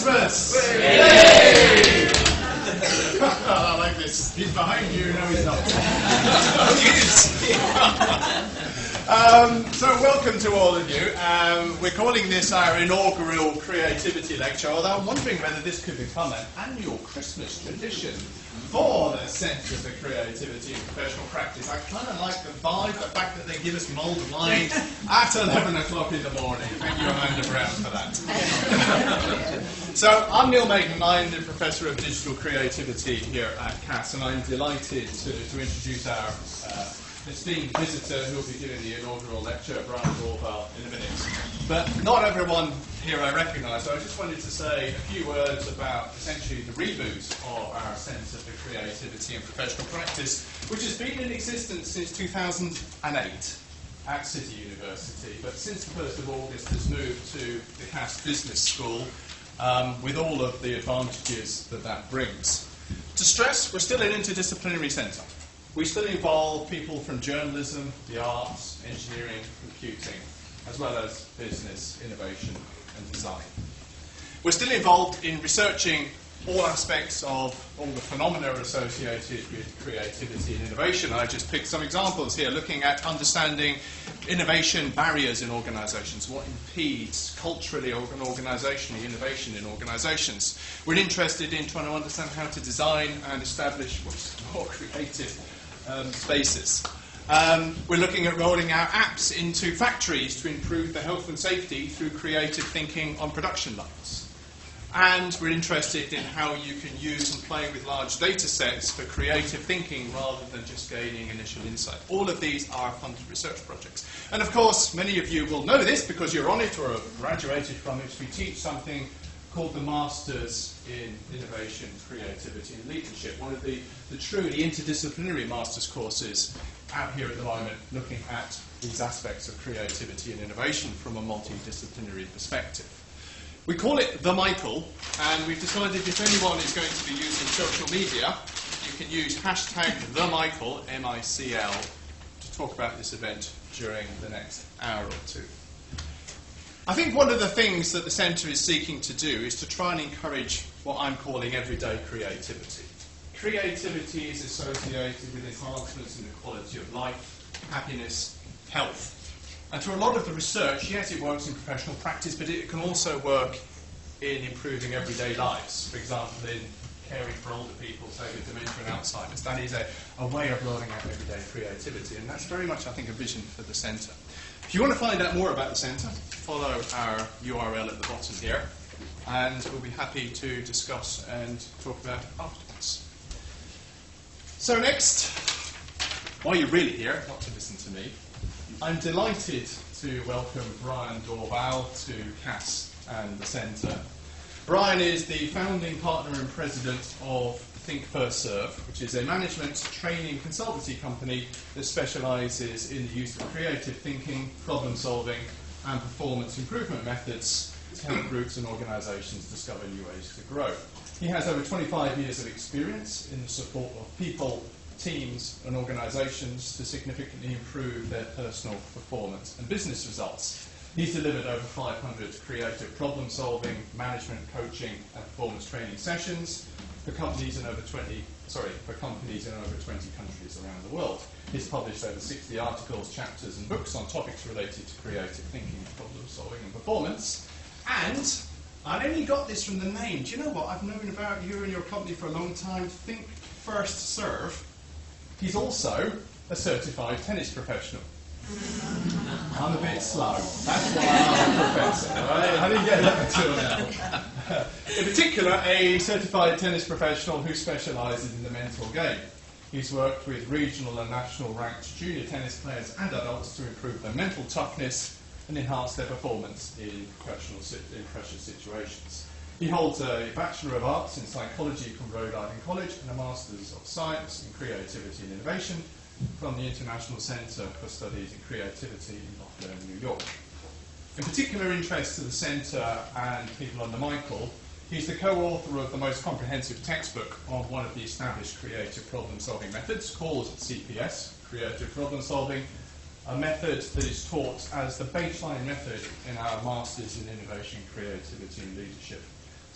Christmas! Yay! I like this. He's behind you. No, he's not. So welcome to all of you. We're calling this our inaugural creativity lecture, although I'm wondering whether this could become an annual Christmas tradition for the Centre for Creativity and Professional Practice. I kind of like the vibe, the fact that they give us mulled wine at 11 o'clock in the morning. Thank you, Amanda Brown, for that. So I'm Neil Maiden. I'm the Professor of Digital Creativity here at CAS, and I'm delighted to introduce our esteemed visitor who will be giving the inaugural lecture, Brian Dorval, in a minute. But not everyone here I recognise, so I just wanted to say a few words about essentially the reboot of our Centre for Creativity and Professional Practice, which has been in existence since 2008 at City University, but since the 1st of August has moved to the CAS Business School with all of the advantages that that brings. To stress, we're still an interdisciplinary centre. We still involve people from journalism, the arts, engineering, computing, as well as business, innovation and design. We're still involved in researching all aspects of all the phenomena associated with creativity and innovation. I just picked some examples here, looking at understanding innovation barriers in organisations, what impedes culturally and organisationally innovation in organisations. We're interested in trying to understand how to design and establish more creative spaces. We're looking at rolling out apps into factories to improve the health and safety through creative thinking on production lines. And we're interested in how you can use and play with large data sets for creative thinking rather than just gaining initial insight. All of these are funded research projects. And of course, many of you will know this because you're on it or have graduated from it. We teach something called the Masters in Innovation, Creativity and Leadership, one of the truly interdisciplinary master's courses out here at the moment, looking at these aspects of creativity and innovation from a multidisciplinary perspective. We call it The Michael, and we've decided if anyone is going to be using social media, you can use hashtag TheMichael, M-I-C-L, to talk about this event during the next hour or two. I think one of the things that the Centre is seeking to do is to try and encourage what I'm calling everyday creativity. Creativity is associated with enhancements in the quality of life, happiness, health. And through a lot of the research, yes, it works in professional practice, but it can also work in improving everyday lives. For example, in caring for older people, say with dementia and Alzheimer's. That is a way of rolling out everyday creativity, and that's very much, I think, a vision for the Centre. If you want to find out more about the Centre, follow our URL at the bottom here, and we'll be happy to discuss and talk about it afterwards. So next, while you're really here, not to listen to me, I'm delighted to welcome Brian Dorval to CAS and the Centre. Brian is the founding partner and president of Think First Serve, which is a management training consultancy company that specialises in the use of creative thinking, problem solving and performance improvement methods to help groups and organisations discover new ways to grow. He has over 25 years of experience in the support of people, teams and organisations to significantly improve their personal performance and business results. He's delivered over 500 creative problem-solving, management, coaching and performance training sessions for companies in over 20 countries around the world. He's published over 60 articles, chapters and books on topics related to creative thinking, problem-solving and performance. And I only got this from the name. Do you know what? I've known about you and your company for a long time. Think First Serve. He's also a certified tennis professional. I'm a bit slow. That's why I'm a professor. Right? I didn't get that until now. In particular, a certified tennis professional who specialises in the mental game. He's worked with regional and national ranked junior tennis players and adults to improve their mental toughness and enhance their performance in pressure situations. He holds a Bachelor of Arts in Psychology from Rhode Island College and a Master's of Science in Creativity and Innovation from the International Centre for Studies in Creativity in Buffalo, New York. In particular interest to the Centre and people under Michael, he's the co-author of the most comprehensive textbook on one of the established creative problem-solving methods called CPS, Creative Problem Solving, a method that is taught as the baseline method in our Masters in Innovation, Creativity and Leadership.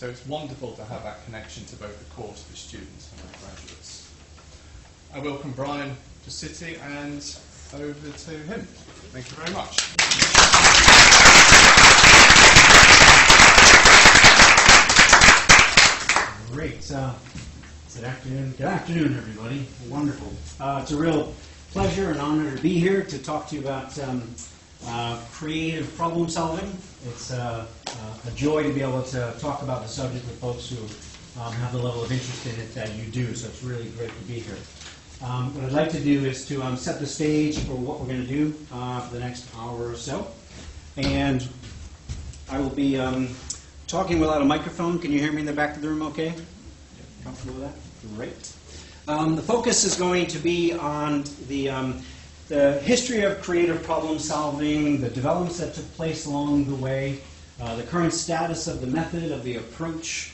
So it's wonderful to have that connection to both the course, the students and our graduates. I welcome Brian to City and over to him. Thank you very much. Great. Good afternoon, everybody. Wonderful. It's a real pleasure and honor to be here to talk to you about creative problem solving. It's a joy to be able to talk about the subject with folks who have the level of interest in it that you do, so it's really great to be here. What I'd like to do is to set the stage for what we're going to do for the next hour or so. And I will be talking without a microphone. Can you hear me in the back of the room okay? Comfortable with that? Great. The focus is going to be on the history of creative problem solving, the developments that took place along the way, the current status of the method, of the approach,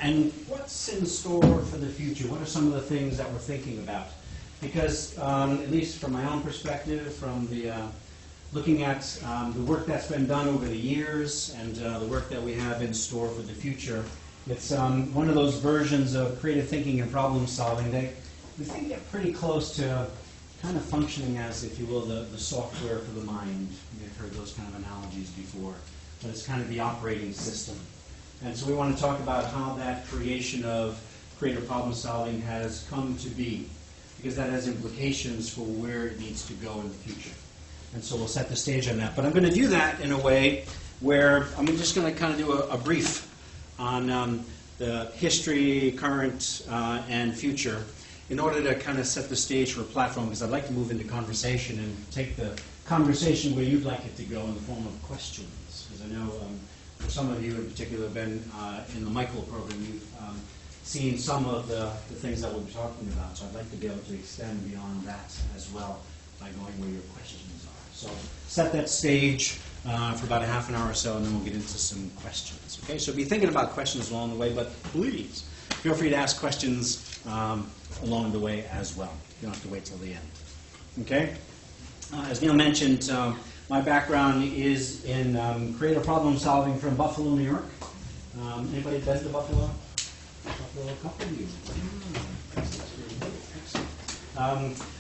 and what's in store for the future. What are some of the things that we're thinking about? Because, at least from my own perspective, from the looking at the work that's been done over the years and the work that we have in store for the future, it's one of those versions of creative thinking and problem solving that we think get pretty close to kind of functioning as, if you will, the software for the mind. You've heard those kind of analogies before, but it's kind of the operating system. And so we want to talk about how that creation of creative problem solving has come to be, because that has implications for where it needs to go in the future. And so we'll set the stage on that. But I'm going to do that in a way where I'm just going to kind of do a brief on the history, current, and future in order to kind of set the stage for a platform, because I'd like to move into conversation and take the conversation where you'd like it to go in the form of questions. Because I know for some of you in particular have been in the Michael program, you've seen some of the things that we'll be talking about. So I'd like to be able to extend beyond that as well by going where your questions are. So set that stage for about a half an hour or so, and then we'll get into some questions. Okay, so be thinking about questions along the way, but please feel free to ask questions along the way as well. You don't have to wait till the end. Okay? As Neil mentioned, my background is in creative problem solving from Buffalo, New York. Anybody been to Buffalo? Buffalo, a couple of you.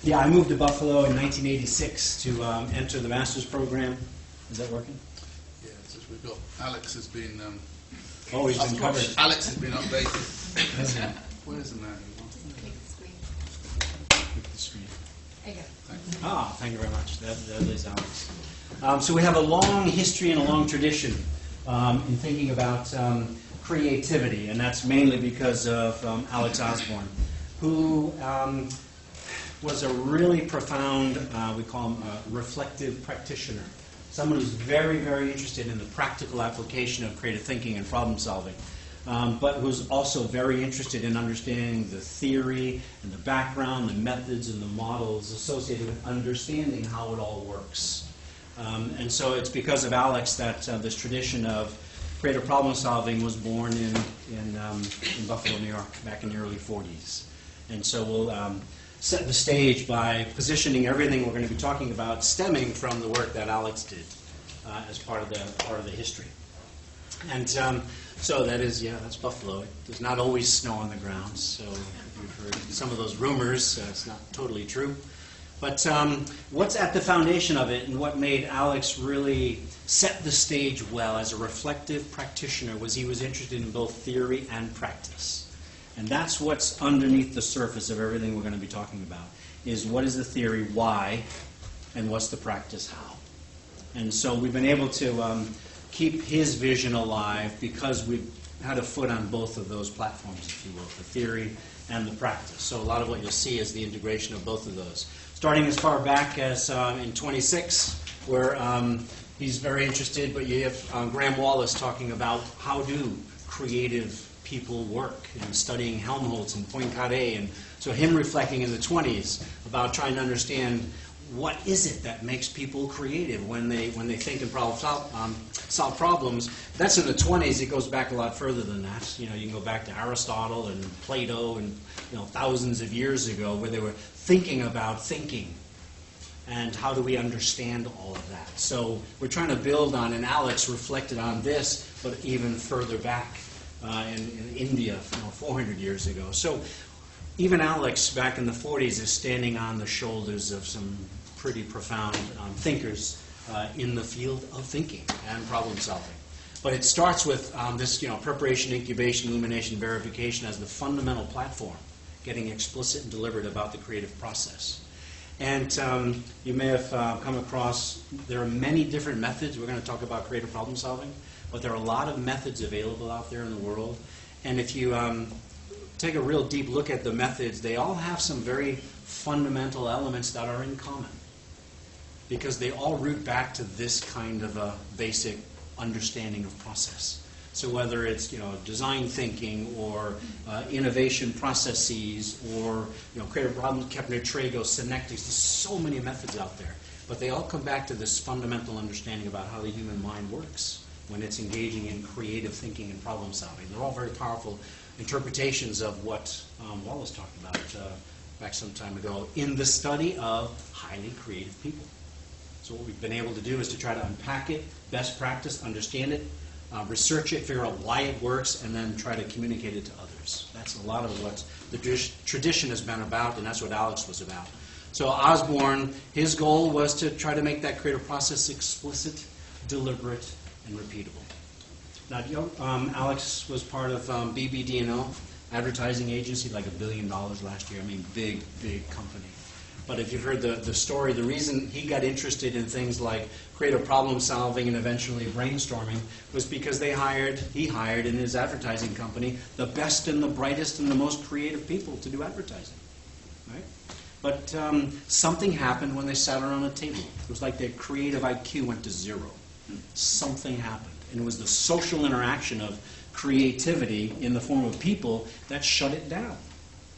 Yeah, I moved to Buffalo in 1986 to enter the master's program. Is that working? Yeah, so we've got Alex has been. He's been covered. Alex has been updated. Where's the man? Click the screen. Click the screen. There you go. Thank you. Thank you very much. That is Alex. So we have a long history and a long tradition in thinking about creativity, and that's mainly because of Alex Osborne, who was a really profound, we call him a reflective practitioner, someone who's very, very interested in the practical application of creative thinking and problem solving, but who's also very interested in understanding the theory and the background, the methods and the models associated with understanding how it all works. And so it's because of Alex that this tradition of creative problem solving was born in Buffalo, New York, back in the early 40s. And so we'll set the stage by positioning everything we're going to be talking about stemming from the work that Alex did as part of the history. And so that is, that's Buffalo. It does not always snow on the ground, so if you've heard some of those rumors, it's not totally true. But what's at the foundation of it and what made Alex really set the stage well as a reflective practitioner was he was interested in both theory and practice. And that's what's underneath the surface of everything we're going to be talking about, is what is the theory, why, and what's the practice, how. And so we've been able to keep his vision alive because we've had a foot on both of those platforms, if you will, the theory and the practice. So a lot of what you'll see is the integration of both of those. Starting as far back as in 26, where he's very interested, but you have Graham Wallace talking about how do creative people work and studying Helmholtz and Poincaré, and so him reflecting in the 20s about trying to understand what is it that makes people creative when they think and solve problems. That's in the 20s. It goes back a lot further than that. You can go back to Aristotle and Plato and thousands of years ago where they were thinking about thinking and how do we understand all of that. So we're trying to build on, and Alex reflected on this, but even further back in India 400 years ago. So even Alex, back in the 40s, is standing on the shoulders of some pretty profound thinkers in the field of thinking and problem solving. But it starts with this, preparation, incubation, illumination, verification as the fundamental platform, getting explicit and deliberate about the creative process. And you may have come across, there are many different methods. We're going to talk about creative problem solving, but there are a lot of methods available out there in the world. And if you take a real deep look at the methods, they all have some very fundamental elements that are in common, because they all root back to this kind of a basic understanding of process. So whether it's design thinking or innovation processes or creative problem, Kepner, Trago, synectics, there's so many methods out there, but they all come back to this fundamental understanding about how the human mind works when it's engaging in creative thinking and problem solving. They're all very powerful interpretations of what Wallace talked about back some time ago in the study of highly creative people. So what we've been able to do is to try to unpack it, best practice, understand it, research it, figure out why it works, and then try to communicate it to others. That's a lot of what the tradition has been about, and that's what Alex was about. So Osborne, his goal was to try to make that creative process explicit, deliberate, and repeatable. Now, Alex was part of BBD&O, advertising agency, like $1 billion last year. I mean, big, big company. But if you've heard the story, the reason he got interested in things like creative problem solving and eventually brainstorming was because he hired in his advertising company the best and the brightest and the most creative people to do advertising. Right? But something happened when they sat around a table. It was like their creative IQ went to zero. Something happened. And it was the social interaction of creativity in the form of people that shut it down.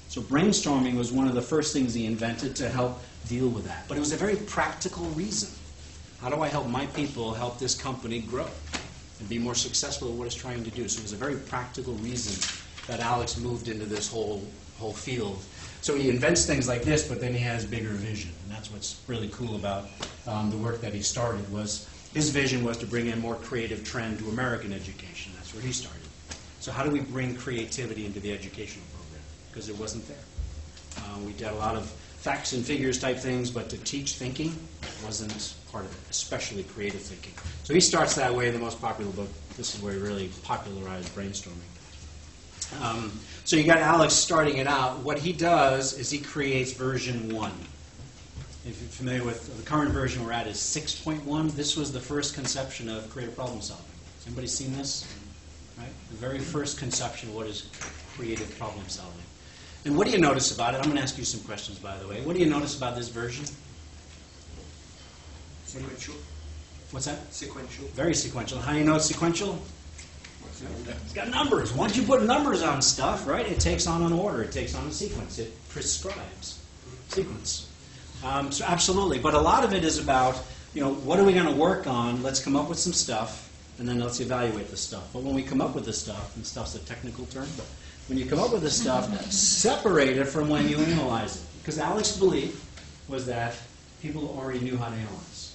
So brainstorming was one of the first things he invented to help deal with that. But it was a very practical reason. How do I help my people help this company grow and be more successful at what it's trying to do? So it was a very practical reason that Alex moved into this whole field. So he invents things like this, but then he has bigger vision. And that's what's really cool about the work that he started. Was his vision was to bring in more creative trend to American education. That's where he started. So how do we bring creativity into the educational program? Because it wasn't there. We did a lot of facts and figures type things, but to teach thinking wasn't part of it, especially creative thinking. So he starts that way. The most popular book, this is where he really popularized brainstorming. So you got Alex starting it out. What he does is he creates version 1. If you're familiar with the current version we're at is 6.1. This was the first conception of creative problem solving. Has anybody seen this? Right? The very first conception of what is creative problem solving. And what do you notice about it? I'm going to ask you some questions, by the way. What do you notice about this version? Sequential. What's that? Sequential. Very sequential. How do you know it's sequential? It's got numbers. Once you put numbers on stuff, right, it takes on an order. It takes on a sequence. It prescribes sequence. So absolutely. But a lot of it is about, what are we going to work on? Let's come up with some stuff, and then let's evaluate the stuff. But when we come up with the stuff, and stuff's a technical term, but when you come up with the stuff, separate it from when you analyze it. Because Alex's belief was that people already knew how to analyze.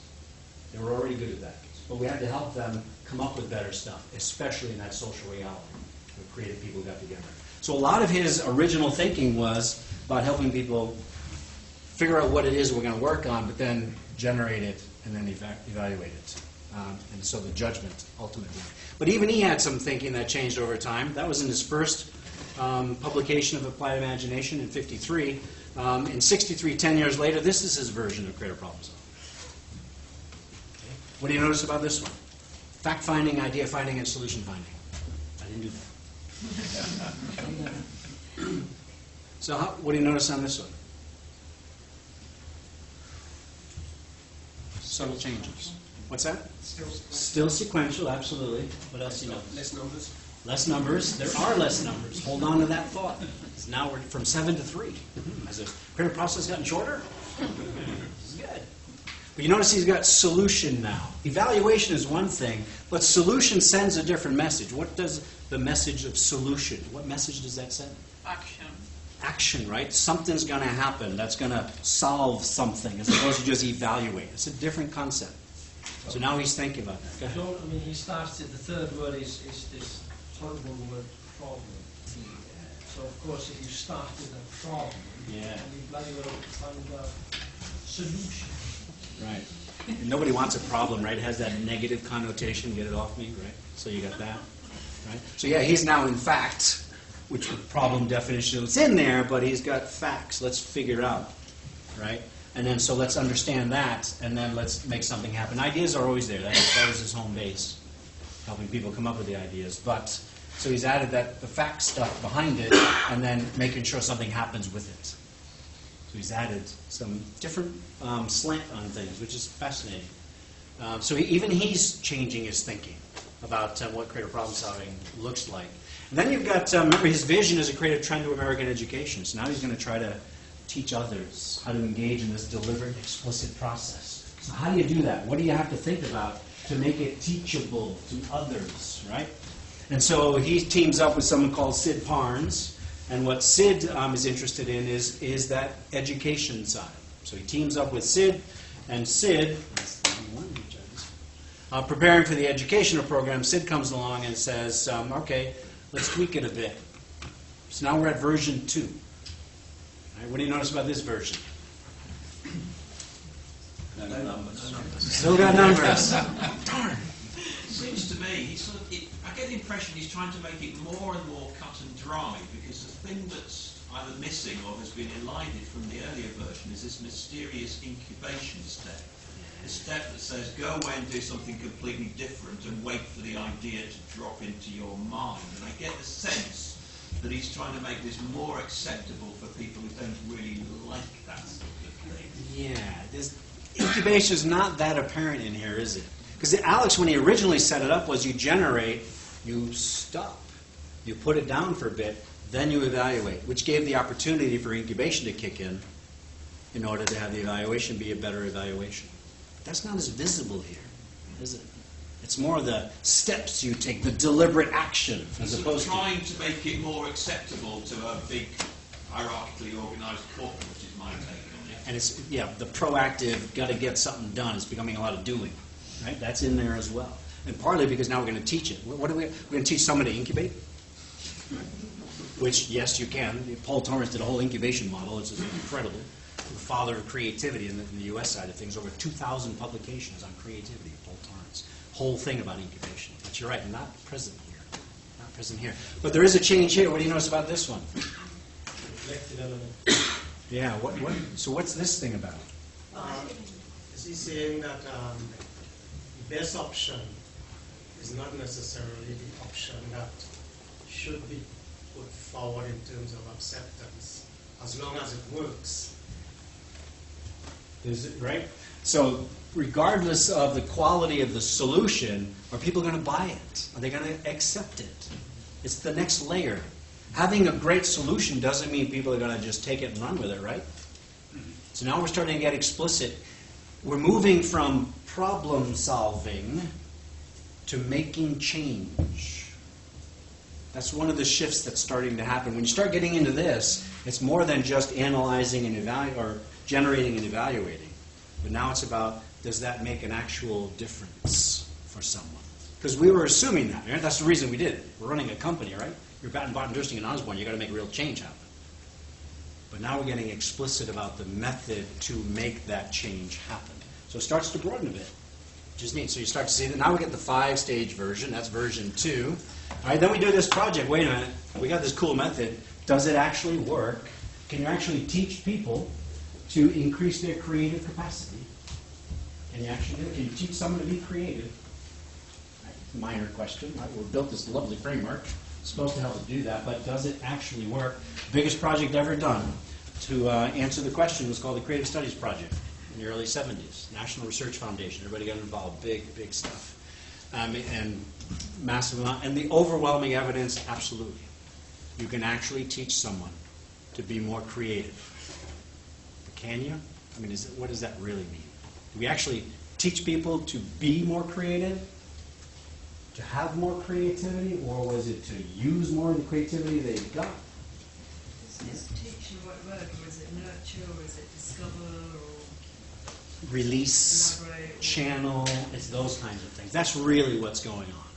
They were already good at that. But we had to help them come up with better stuff, especially in that social reality where creative people got together. So a lot of his original thinking was about helping people figure out what it is we're going to work on, but then generate it and then evaluate it. And so the judgment, ultimately. But even he had some thinking that changed over time. That was in his first publication of Applied Imagination in 1953. In 1963, 10 years later, this is his version of creative problem solving. Okay. What do you notice about this one? Fact finding, idea finding, and solution finding. I didn't do that. So what do you notice on this one? Subtle changes. What's that? Still sequential, absolutely. What else do you know? Less numbers. Less numbers. There are less numbers. Hold on to that thought. Now we're from 7 to 3. Has the creative process gotten shorter? This is good. But you notice he's got solution now. Evaluation is one thing, but solution sends a different message. What does the message of solution, what message does that send? Action. Action, right? Something's going to happen that's going to solve something as opposed to just evaluate. It's a different concept. So now he's thinking about that. Go ahead. So, he starts it, the third word is this horrible word problem. So of course if you start with a problem, Yeah. and you bloody well find a solution. Right. And nobody wants a problem, right? It has that negative connotation. Get it off me, right? So you got that, right? So yeah, he's now in fact, which the problem definition is in there, but he's got facts. Let's figure it out, right? And then so let's understand that, and then let's make something happen. Ideas are always there. That was his home base, helping people come up with the ideas. But so he's added that the fact stuff behind it, and then making sure something happens with it. So he's added some different slant on things, which is fascinating. So even he's changing his thinking about what creative problem solving looks like. And then you've got, remember, his vision is a creative trend to American education. So now he's going to try to teach others how to engage in this deliberate, explicit process. So how do you do that? What do you have to think about to make it teachable to others, right? And so he teams up with someone called Sid Parnes. And what Sid is interested in is that education side. So he teams up with Sid, and Sid, preparing for the educational program, Sid comes along and says, okay, let's tweak it a bit. So now we're at version 2. Right, what do you notice about this version? Still got numbers. Darn. Seems to me, I get the impression he's trying to make it more and more cut and dry, because the thing that's either missing or has been elided from the earlier version is this mysterious incubation step. The step that says, go away and do something completely different and wait for the idea to drop into your mind. And I get the sense that he's trying to make this more acceptable for people who don't really like that sort of thing. Yeah, this incubation is not that apparent in here, is it? Because Alex, when he originally set it up, was you generate, you stop, you put it down for a bit, then you evaluate, which gave the opportunity for incubation to kick in order to have the evaluation be a better evaluation. But that's not as visible here, is it? It's more the steps you take, the deliberate action, as opposed to trying to make it more acceptable to a big, hierarchically organised corporate, which is my take on it. And it's, yeah, the proactive, got to get something done. It's becoming a lot of doing. Right? That's in there as well. And partly because now we're going to teach it. What are we're going to teach someone to incubate? Which, yes, you can. Paul Torrance did a whole incubation model. It's incredible. The father of creativity in the U.S. side of things. Over 2,000 publications on creativity, Paul Torrance. Whole thing about incubation. But you're right, not present here. Not present here. But there is a change here. What do you notice about this one? Reflected element. Yeah. So what's this thing about? Is he saying that the best option is not necessarily the option that should be put forward in terms of acceptance, as long as it works? Is it right? So regardless of the quality of the solution, are people going to buy it? Are they going to accept it? It's the next layer. Having a great solution doesn't mean people are going to just take it and run with it, right? So now we're starting to get explicit. We're moving from problem solving to making change. That's one of the shifts that's starting to happen. When you start getting into this, it's more than just analyzing and or generating and evaluating. But now it's about, does that make an actual difference for someone? Because we were assuming that, right? That's the reason we did it. We're running a company, right? You're Batten, Dursting, and Osborne. You've got to make real change happen. But now we're getting explicit about the method to make that change happen. So it starts to broaden a bit, which is neat. So you start to see that now we get the 5-stage version. That's version 2. All right, then we do this project. Wait a minute. We got this cool method. Does it actually work? Can you actually teach people to increase their creative capacity? Can you actually do it? Can you teach someone to be creative? Right, minor question. Right? We built this lovely framework. It's supposed to help us do that, but does it actually work? Biggest project ever done to answer the question was called the Creative Studies Project in the early 70s. National Research Foundation. Everybody got involved. Big, big stuff. And massive amount. And the overwhelming evidence, absolutely. You can actually teach someone to be more creative. But can you? I mean, what does that really mean? Do we actually teach people to be more creative? To have more creativity? Or was it to use more of the creativity they've got? Is teaching the right word, or is it nurture, or is it discover, or release, elaborate, or channel, it's those kinds of things. That's really what's going on.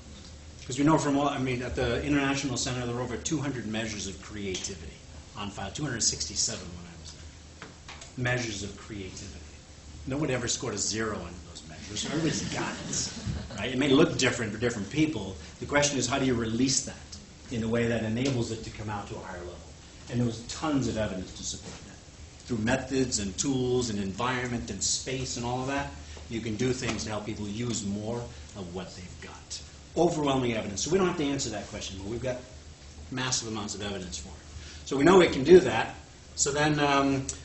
Because we know from what, I mean, at the International Center, there were over 200 measures of creativity on file, 267 when I was there. Measures of creativity. Nobody ever scored a 0 on those measures, so everybody's got it. Right? It may look different for different people. The question is, how do you release that in a way that enables it to come out to a higher level? And there was tons of evidence to support that. Through methods and tools and environment and space and all of that, you can do things to help people use more of what they've got. Overwhelming evidence. So we don't have to answer that question, but we've got massive amounts of evidence for it. So we know we can do that. So then,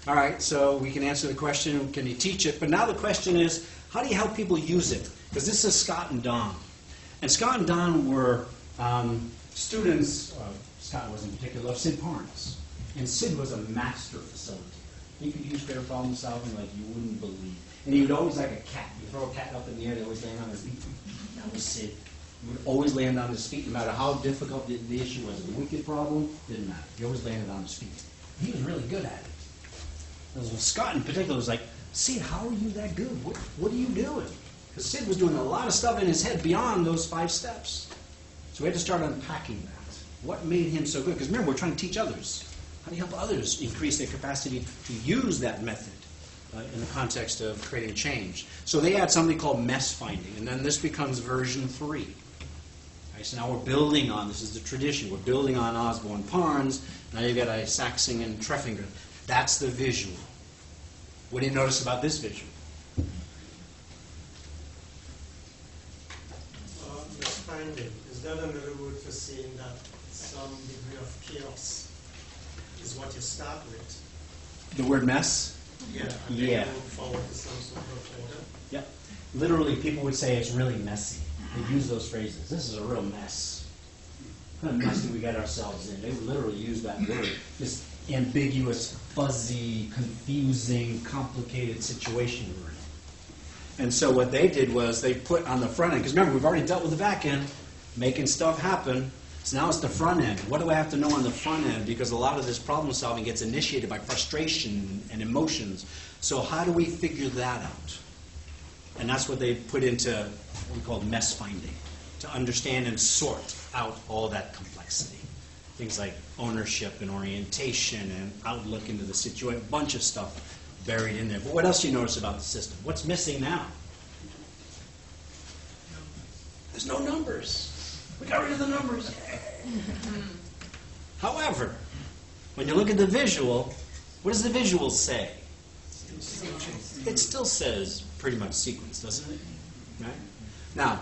all right, so we can answer the question, can you teach it? But now the question is, how do you help people use it? Because this is Scott and Don. And Scott and Don were students, Scott was in particular, of Sid Parnes. And Sid was a master facilitator. He could use fair problem solving like you wouldn't believe. And he would always, like a cat, you throw a cat up in the air, they always land on his feet. That was Sid. He would always land on his feet, no matter how difficult the issue was. A wicked problem, didn't matter. He always landed on his feet. He was really good at it. Well, Scott in particular was like, Sid, how are you that good? What are you doing? Because Sid was doing a lot of stuff in his head beyond those 5 steps. So we had to start unpacking that. What made him so good? Because remember, we're trying to teach others. How do you help others increase their capacity to use that method in the context of creating change? So they had something called mess finding, and then this becomes version 3. Right, so now we're building on, this is the tradition, we're building on Osborne Parnes. Now you've got Saxing and Treffinger. That's the visual. What do you notice about this visual? Misfinding. Is that another word for saying that some degree of chaos is what you start with? The word mess? Yeah. And Yeah. then you move forward to some sort of order? Yep. Literally, people would say it's really messy. They use those phrases. This is a real mess. What kind of mess did we get ourselves in? They would literally use that word. This ambiguous, fuzzy, confusing, complicated situation we're in. And so what they did was they put on the front end, because remember, we've already dealt with the back end, making stuff happen. So now it's the front end. What do I have to know on the front end? Because a lot of this problem solving gets initiated by frustration and emotions. So how do we figure that out? And that's what they put into what we call mess finding, to understand and sort out all that complexity. Things like ownership and orientation and outlook into the situation, a bunch of stuff buried in there. But what else do you notice about the system? What's missing now? There's no numbers. We got rid of the numbers. However, when you look at the visual, what does the visual say? It still says pretty much sequence, doesn't it? Right? Now,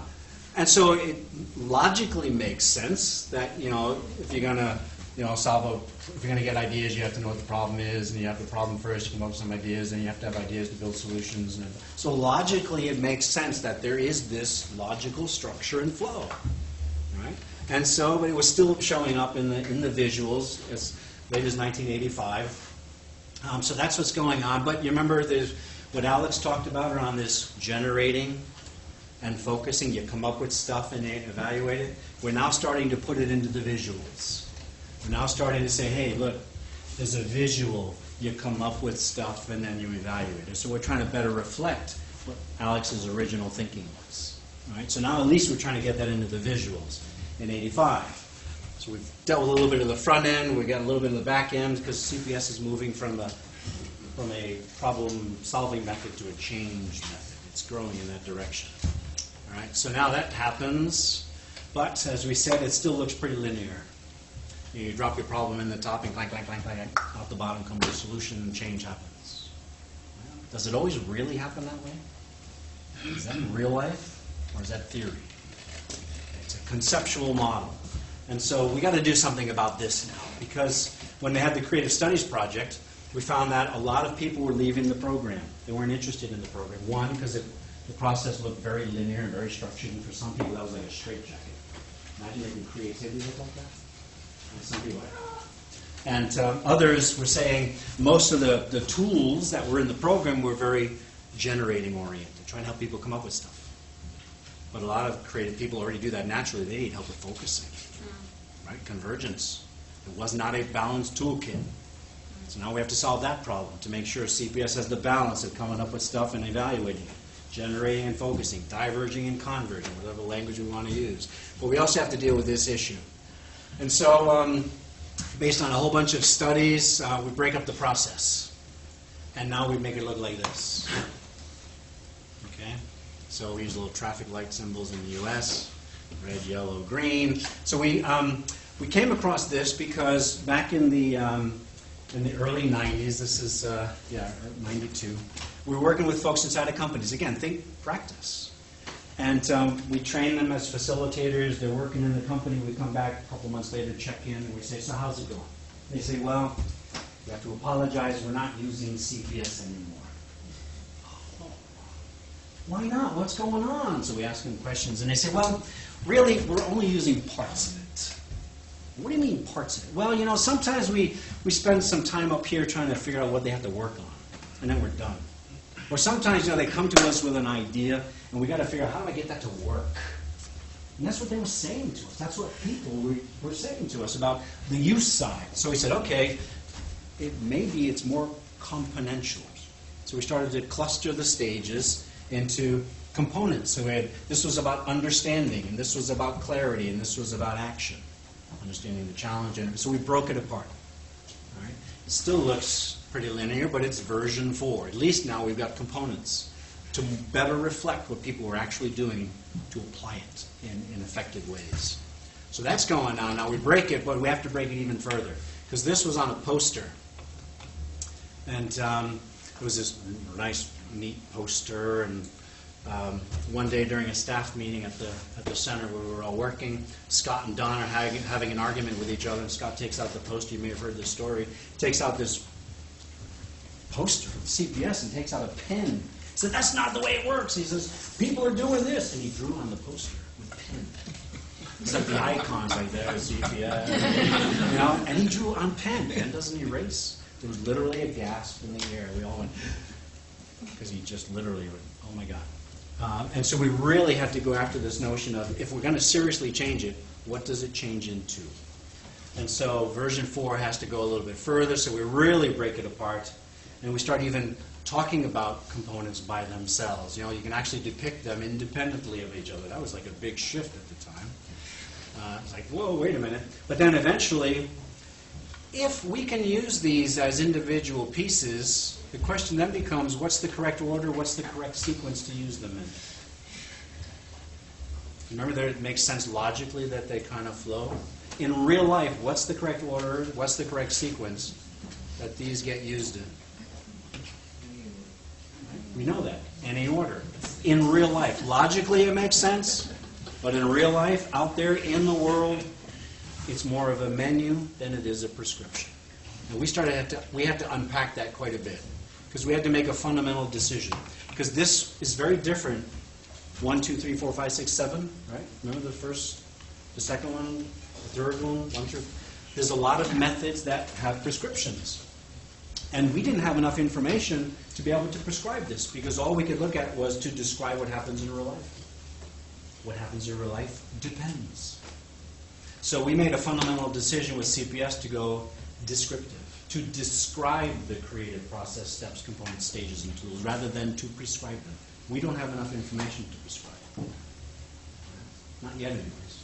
and so it logically makes sense that, if you're going to, if you're going to get ideas, you have to know what the problem is, and you have the problem first, you come up with some ideas, and you have to have ideas to build solutions. And so logically, it makes sense that there is this logical structure and flow, right? And so, but it was still showing up in the visuals as late as 1985. So that's what's going on. But you remember what Alex talked about around this generating and focusing. You come up with stuff and evaluate it. We're now starting to put it into the visuals. We're now starting to say, hey, look, there's a visual. You come up with stuff and then you evaluate it. So we're trying to better reflect what Alex's original thinking was. All right? So now at least we're trying to get that into the visuals in 85. So we've dealt with a little bit of the front end. We've got a little bit of the back end because CPS is moving from a problem-solving method to a change method. It's growing in that direction. All right, so now that happens, but as we said, it still looks pretty linear. You drop your problem in the top and clank, clank, clank, clank, out the bottom comes a solution and change happens. Does it always really happen that way? Is that in real life, or is that theory? It's a conceptual model. And so we got to do something about this now, because when they had the Creative Studies project, we found that a lot of people were leaving the program. They weren't interested in the program. One, because the process looked very linear and very structured, and for some people that was like a straitjacket. Imagine making creativity look like that. And some people and others were saying most of the tools that were in the program were very generating oriented, trying to help people come up with stuff. But a lot of creative people already do that naturally. They need help with focusing, right? Convergence. It was not a balanced toolkit. So now we have to solve that problem to make sure CPS has the balance of coming up with stuff and evaluating it. generating and focusing, diverging and converging, whatever language we want to use. But we also have to deal with this issue. And so, based on a whole bunch of studies, we break up the process. And now we make it look like this. Okay? So we use little traffic light symbols in the U.S., red, yellow, green. So we came across this because back in the early 90s, this is, 92, we were working with folks inside of companies. Again, think practice. And we train them as facilitators. They're working in the company. We come back a couple months later, check in, and we say, so how's it going? They say, well, we have to apologize. We're not using CPS anymore. Oh, why not? What's going on? So we ask them questions, and they say, well, really, we're only using parts of it. What do you mean parts of it? Well, you know, sometimes we spend some time up here trying to figure out what they have to work on, and then we're done. Or sometimes, you know, they come to us with an idea, and we got to figure out how do I get that to work. And that's what they were saying to us. That's what people were saying to us about the use side. So we said, okay, maybe it's more componential. So we started to cluster the stages into components. So this was about understanding, and this was about clarity, and this was about action. Understanding the challenge, and so we broke it apart. All right? It still looks pretty linear, but it's version 4. At least now we've got components to better reflect what people were actually doing to apply it in effective ways. So that's going on. Now we break it, but we have to break it even further, because this was on a poster. And it was this nice, neat poster, and one day during a staff meeting at the center where we were all working, Scott and Don are having an argument with each other, and Scott takes out the poster. You may have heard this story. Takes out this poster from CPS and takes out a pen. He said, that's not the way it works. He says, people are doing this. And he drew on the poster with a pen. It's like the icons like there, CPS. You know, and he drew on pen. Pen doesn't erase. There was literally a gasp in the air. We all went, because he just literally went, oh my God. And so we really have to go after this notion of, if we're going to seriously change it, what does it change into? And so version 4 has to go a little bit further, so we really break it apart. And we start even talking about components by themselves. You know, you can actually depict them independently of each other. That was like a big shift at the time. It's like, whoa, wait a minute. But then eventually, if we can use these as individual pieces, the question then becomes, what's the correct order, what's the correct sequence to use them in? Remember that it makes sense logically that they kind of flow? In real life, what's the correct order, what's the correct sequence that these get used in? We know that. Any order. In real life. Logically it makes sense, but in real life, out there in the world, it's more of a menu than it is a prescription. And we have to unpack that quite a bit, because we had to make a fundamental decision. Because this is very different. 1, 2, 3, 4, 5, 6, 7, right? Remember the first, the second one, the third one, 1 through. There's a lot of methods that have prescriptions. And we didn't have enough information to be able to prescribe this, because all we could look at was to describe what happens in real life. What happens in real life depends. So we made a fundamental decision with CPS to go descriptive, to describe the creative process, steps, components, stages, and tools, rather than to prescribe them. We don't have enough information to prescribe. Not yet, anyways.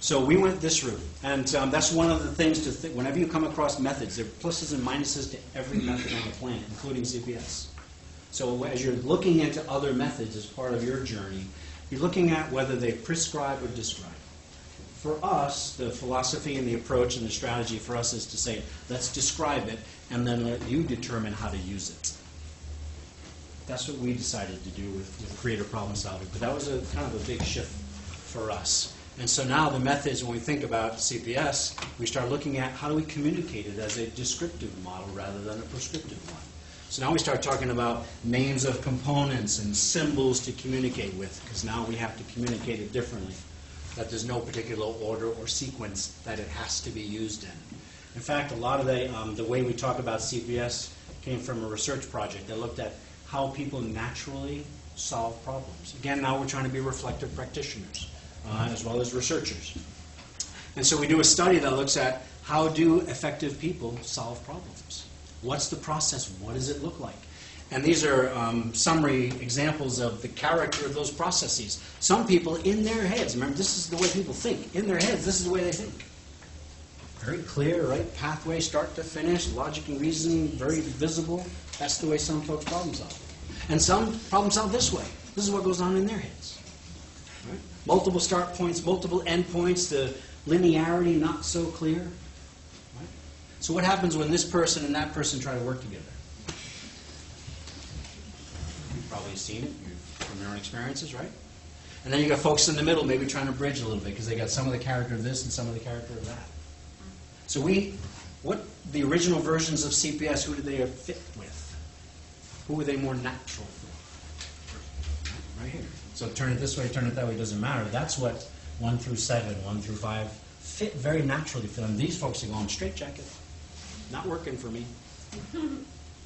So we went this route, and that's one of the things to think. Whenever you come across methods, there are pluses and minuses to every method on the planet, including CPS. So as you're looking into other methods as part of your journey, you're looking at whether they prescribe or describe. For us, the philosophy and the approach and the strategy for us is to say, let's describe it, and then let you determine how to use it. That's what we decided to do with creative problem solving. But that was a kind of a big shift for us. And so now the methods, when we think about CPS, we start looking at how do we communicate it as a descriptive model rather than a prescriptive one. So now we start talking about names of components and symbols to communicate with, because now we have to communicate it differently, that there's no particular order or sequence that it has to be used in. In fact, a lot of the way we talk about CPS came from a research project that looked at how people naturally solve problems. Again, now we're trying to be reflective practitioners. As well as researchers. And so we do a study that looks at how do effective people solve problems? What's the process? What does it look like? And these are summary examples of the character of those processes. Some people in their heads, remember this is the way people think, in their heads this is the way they think. Very clear, right? Pathway, start to finish, logic and reasoning, very visible. That's the way some folks problem solve. And some problem solve this way. This is what goes on in their heads. Right? Multiple start points, multiple end points, the linearity not so clear. Right? So what happens when this person and that person try to work together? You've probably seen it from your own experiences, right? And then you got folks in the middle maybe trying to bridge a little bit because they got some of the character of this and some of the character of that. So what the original versions of CPS, who did they fit with? Who were they more natural for? Right here. So turn it this way, turn it that way, doesn't matter. That's what 1 through 7, 1 through 5 fit very naturally for them. These folks are going straitjacket. Not working for me.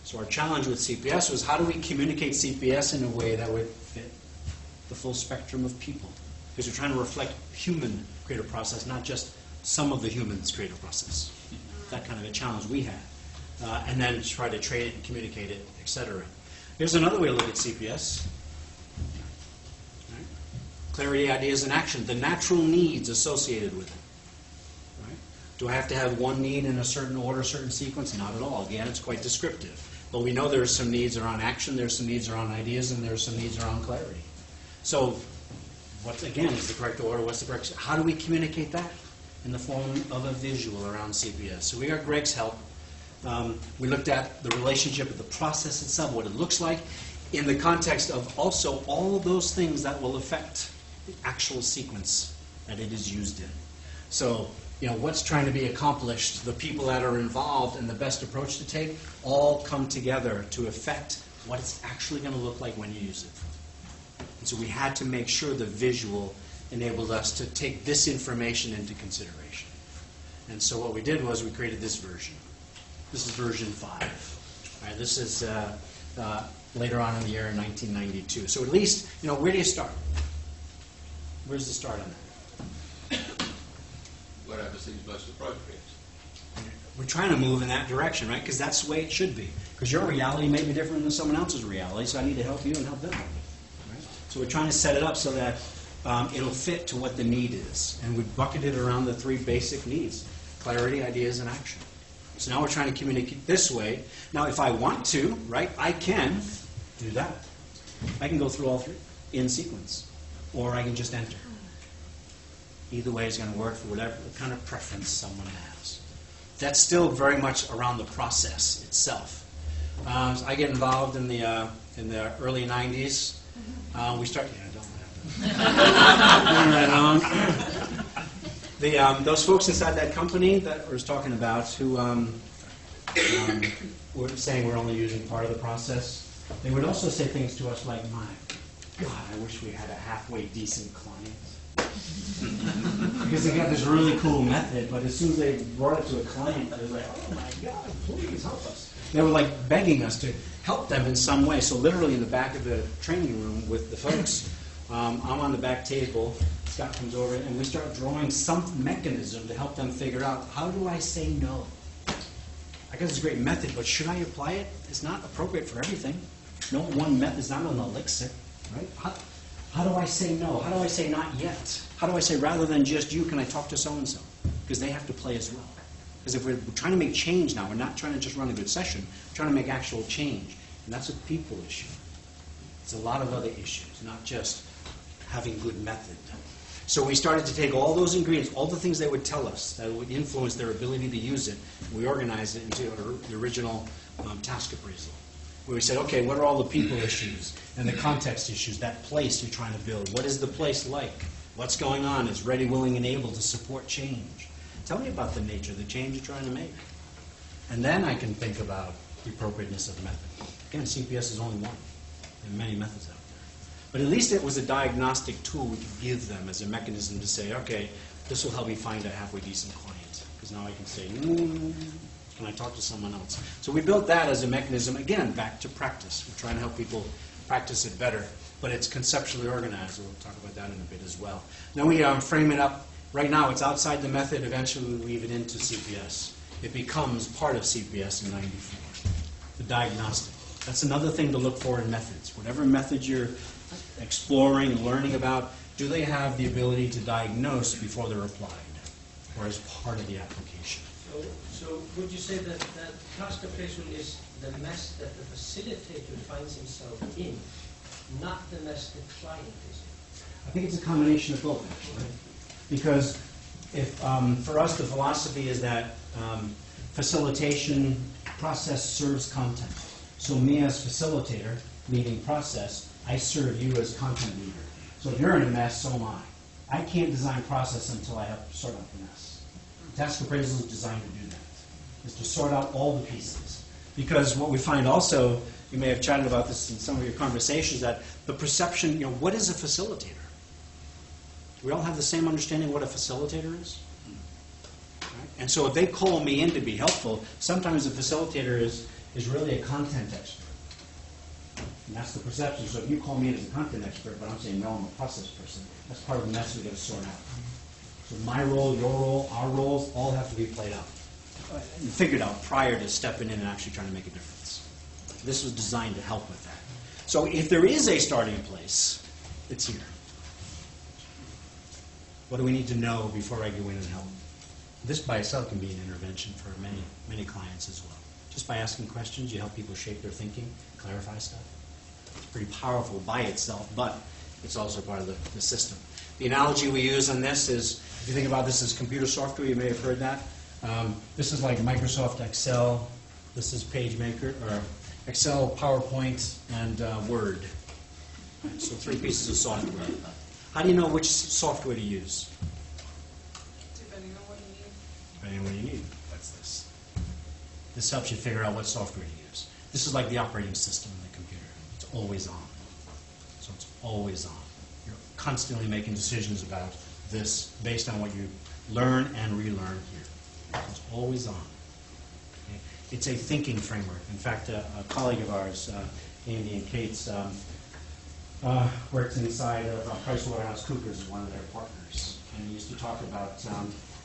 So our challenge with CPS was how do we communicate CPS in a way that would fit the full spectrum of people? Because we're trying to reflect human creative process, not just some of the humans' creative process. That kind of a challenge we had. And then try to trade it and communicate it, etc. Here's another way to look at CPS. Right? Clarity, ideas, and action. The natural needs associated with it. Right? Do I have to have one need in a certain order, certain sequence? Not at all. Again, it's quite descriptive. But we know there are some needs around action, there's some needs around ideas, and there's some needs around clarity. So, what again is the correct order? What's the correct? How do we communicate that? In the form of a visual around CPS. So we got Greg's help. We looked at the relationship of the process itself, what it looks like, in the context of also all of those things that will affect the actual sequence that it is used in. So, what's trying to be accomplished, the people that are involved, and the best approach to take, all come together to affect what it's actually going to look like when you use it. And so we had to make sure the visual enabled us to take this information into consideration. And so what we did was we created this version. This is version 5. All right, this is later on in the year in 1992. So at least, where do you start? Where's the start on that? Whatever seems most appropriate. We're trying to move in that direction, right? Because that's the way it should be. Because your reality may be different than someone else's reality, so I need to help you and help them. Right? So we're trying to set it up so that it'll fit to what the need is. And we bucketed around the 3 basic needs: clarity, ideas, and action. So now we're trying to communicate this way. Now if I want to, right, I can do that. I can go through all 3 in sequence. Or I can just enter. Either way is going to work for whatever kind of preference someone has. That's still very much around the process itself. So I get involved in the early 90s. We start... Those folks inside that company that I was talking about who were saying we're only using part of the process, they would also say things to us like, my God, I wish we had a halfway decent client. Because they got this really cool method, but as soon as they brought it to a client, they were like, oh my God, please help us. They were like begging us to help them in some way. So literally in the back of the training room with the folks, I'm on the back table, Scott comes over, and we start drawing some mechanism to help them figure out, how do I say no? I guess it's a great method, but should I apply it? It's not appropriate for everything. No one method is not an elixir, right? How do I say no? How do I say not yet? How do I say rather than just you, can I talk to so-and-so? Because they have to play as well. Because if we're trying to make change now, we're not trying to just run a good session, we're trying to make actual change. And that's a people issue. It's a lot of other issues, not just having good method. So we started to take all those ingredients, all the things they would tell us that would influence their ability to use it, and we organized it into the original task appraisal, where we said, okay, what are all the people issues and the context issues, that place you're trying to build? What is the place like? What's going on? Is ready, willing, and able to support change? Tell me about the nature of the change you're trying to make. And then I can think about the appropriateness of the method. Again, CPS is only one. There are many methods out there. But at least it was a diagnostic tool we could give them as a mechanism to say, okay, this will help me find a halfway decent client. Because now I can say, can I talk to someone else? So we built that as a mechanism, again, back to practice. We're trying to help people practice it better. But it's conceptually organized. We'll talk about that in a bit as well. Then we frame it up. Right now, it's outside the method. Eventually, we weave it into CPS. It becomes part of CPS in '94. The diagnostic. That's another thing to look for in methods. Whatever method you're exploring, learning about, do they have the ability to diagnose before they're applied, or as part of the application? So would you say that task appraisal is the mess that the facilitator finds himself in, not the mess the client is in? I think it's a combination of both, actually. Because if, for us, the philosophy is that facilitation process serves content. So me as facilitator, leading process, I serve you as content leader. So if you're in a mess, so am I. I can't design process until I have sort out the mess. Task appraisal is designed to do that, is to sort out all the pieces. Because what we find also, you may have chatted about this in some of your conversations, that the perception, what is a facilitator? Do we all have the same understanding of what a facilitator is? Right? And so if they call me in to be helpful, sometimes a facilitator is really a content expert. And that's the perception. So if you call me in as a content expert, but I'm saying, no, I'm a process person, that's part of the mess we got to sort out. So my role, your role, our roles all have to be played out and figured out prior to stepping in and actually trying to make a difference. This was designed to help with that. So if there is a starting place, it's here. What do we need to know before I go in and help? This by itself can be an intervention for many, many clients as well. Just by asking questions, you help people shape their thinking, clarify stuff. It's pretty powerful by itself, but it's also part of the system. The analogy we use on this is, if you think about this as computer software, you may have heard that. This is like Microsoft Excel. This is PageMaker, or Excel, PowerPoint, and Word. Right, so 3 pieces of software. How do you know which software to use? Depending on what you need. Depending on what you need. That's this. This helps you figure out what software to use. This is like the operating system in the computer. It's always on. So it's always on. You're constantly making decisions about this based on what you learn and relearn here. So it's always on. Okay? It's a thinking framework. In fact, a colleague of ours, Andy and Kate's, works inside of PricewaterhouseCoopers as one of their partners. And he used to talk about,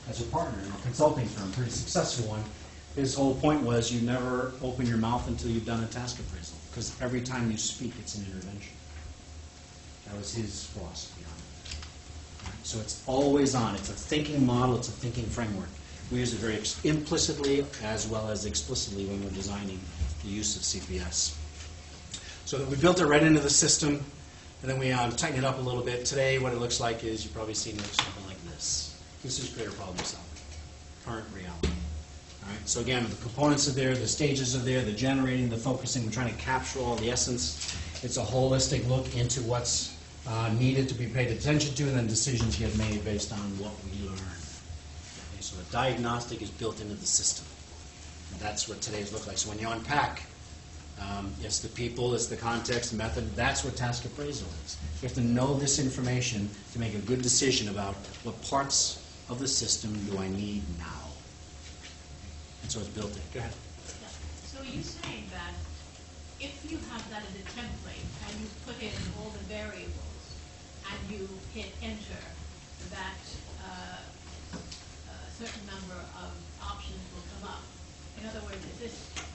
as a partner in a consulting firm, pretty successful one, his whole point was you never open your mouth until you've done a task appraisal, because every time you speak, it's an intervention. That was his philosophy on it. Right? So it's always on. It's a thinking model. It's a thinking framework. We use it very implicitly as well as explicitly when we're designing the use of CPS. So we built it right into the system, and then we tightened it up a little bit. Today, what it looks like is, you've probably seen it looks something like this. This is greater problem solving, current reality. All right? So again, the components are there, the stages are there, the generating, the focusing. We're trying to capture all the essence. It's a holistic look into what's needed to be paid attention to, and then decisions get made based on what we learn. Okay? So the diagnostic is built into the system. And that's what today's look like. So when you unpack, it's the people, it's the context, the method. That's what task appraisal is. You have to know this information to make a good decision about what parts of the system do I need now. And so it's built in. Go ahead. Yeah. So are you saying that if you have that as a template and you put in all the variables and you hit enter, that a certain number of options will come up? In other words,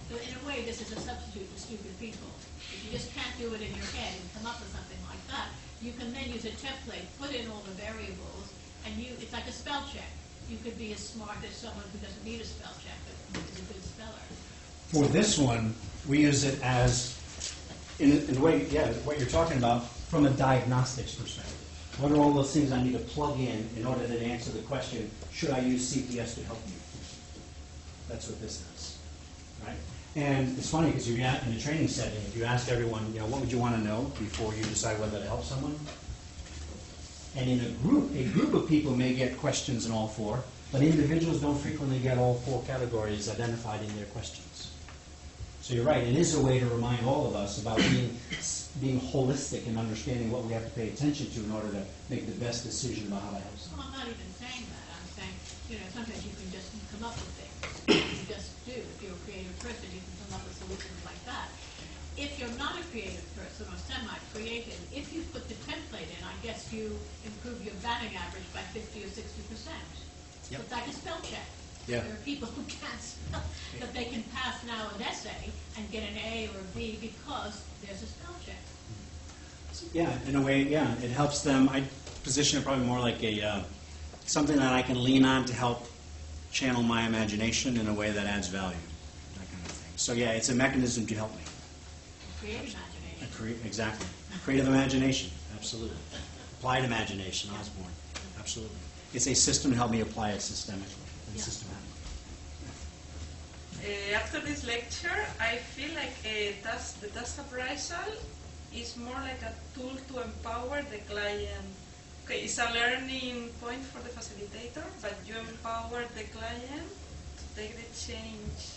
in a way, this is a substitute for stupid people. If you just can't do it in your head and come up with something like that, you can then use a template, put in all the variables, and it's like a spell check. You could be as smart as someone who doesn't need a spell check, but is a good speller. For this one, we use it as, in the way, what you're talking about, from a diagnostics perspective. What are all those things I need to plug in order to answer the question, should I use CPS to help you? That's what this is, right? And it's funny because in a training setting, if you ask everyone, what would you want to know before you decide whether to help someone? And in a group of people may get questions in all 4, but individuals don't frequently get all 4 categories identified in their questions. So you're right, it is a way to remind all of us about being holistic and understanding what we have to pay attention to in order to make the best decision about how to help someone. Well, I'm not even saying that. I'm saying, sometimes you can just come up with things. You just do. If you're a creative person, you can come up with solutions like that. If you're not a creative person or semi-creative, if you put the template in, I guess you improve your batting average by 50 or 60%. Yep. It's like a spell check. Yeah. There are people who can't spell, that they can pass now an essay and get an A or a B because there's a spell check. Yeah, in a way, yeah, it helps them. I position it probably more like a something that I can lean on to help channel my imagination in a way that adds value, that kind of thing. So yeah, it's a mechanism to help me. Creative imagination. Exactly. Creative imagination, absolutely. Applied imagination, Osborne, absolutely. It's a system to help me apply it systemically and systematically. After this lecture, I feel like the task appraisal is more like a tool to empower the client. Okay, it's a learning point for the facilitator, but you empower the client to take the change,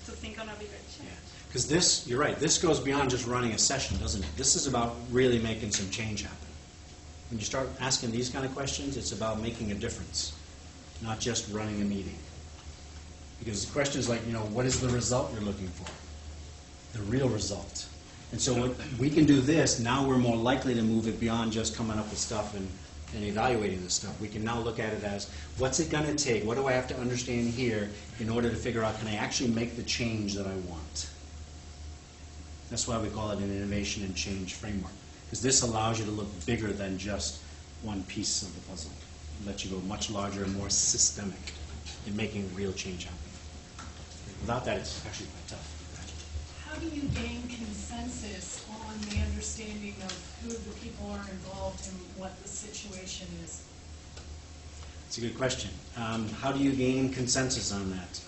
to think on a bigger change. Because this, you're right, this goes beyond just running a session, doesn't it? This is about really making some change happen. When you start asking these kind of questions, it's about making a difference, not just running a meeting. Because the question is like, what is the result you're looking for? The real result. And so when we can do this, now we're more likely to move it beyond just coming up with stuff and evaluating this stuff. We can now look at it as, what's it going to take? What do I have to understand here in order to figure out, can I actually make the change that I want? That's why we call it an innovation and change framework. Because this allows you to look bigger than just one piece of the puzzle. It lets you go much larger and more systemic in making real change happen. Without that, it's actually quite tough. How do you gain consensus on the understanding of who the people are involved and what the situation is? It's a good question. How do you gain consensus on that?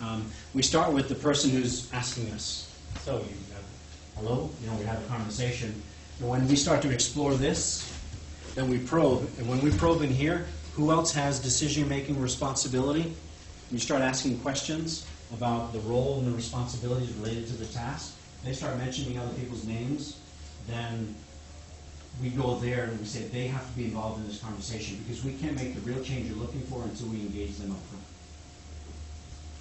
We start with the person who's asking us. So, you hello? We have a conversation. And when we start to explore this, then we probe. And when we probe in here, who else has decision-making responsibility? And you start asking questions about the role and the responsibilities related to the task. They start mentioning other people's names, then we go there and we say they have to be involved in this conversation because we can't make the real change you're looking for until we engage them up front.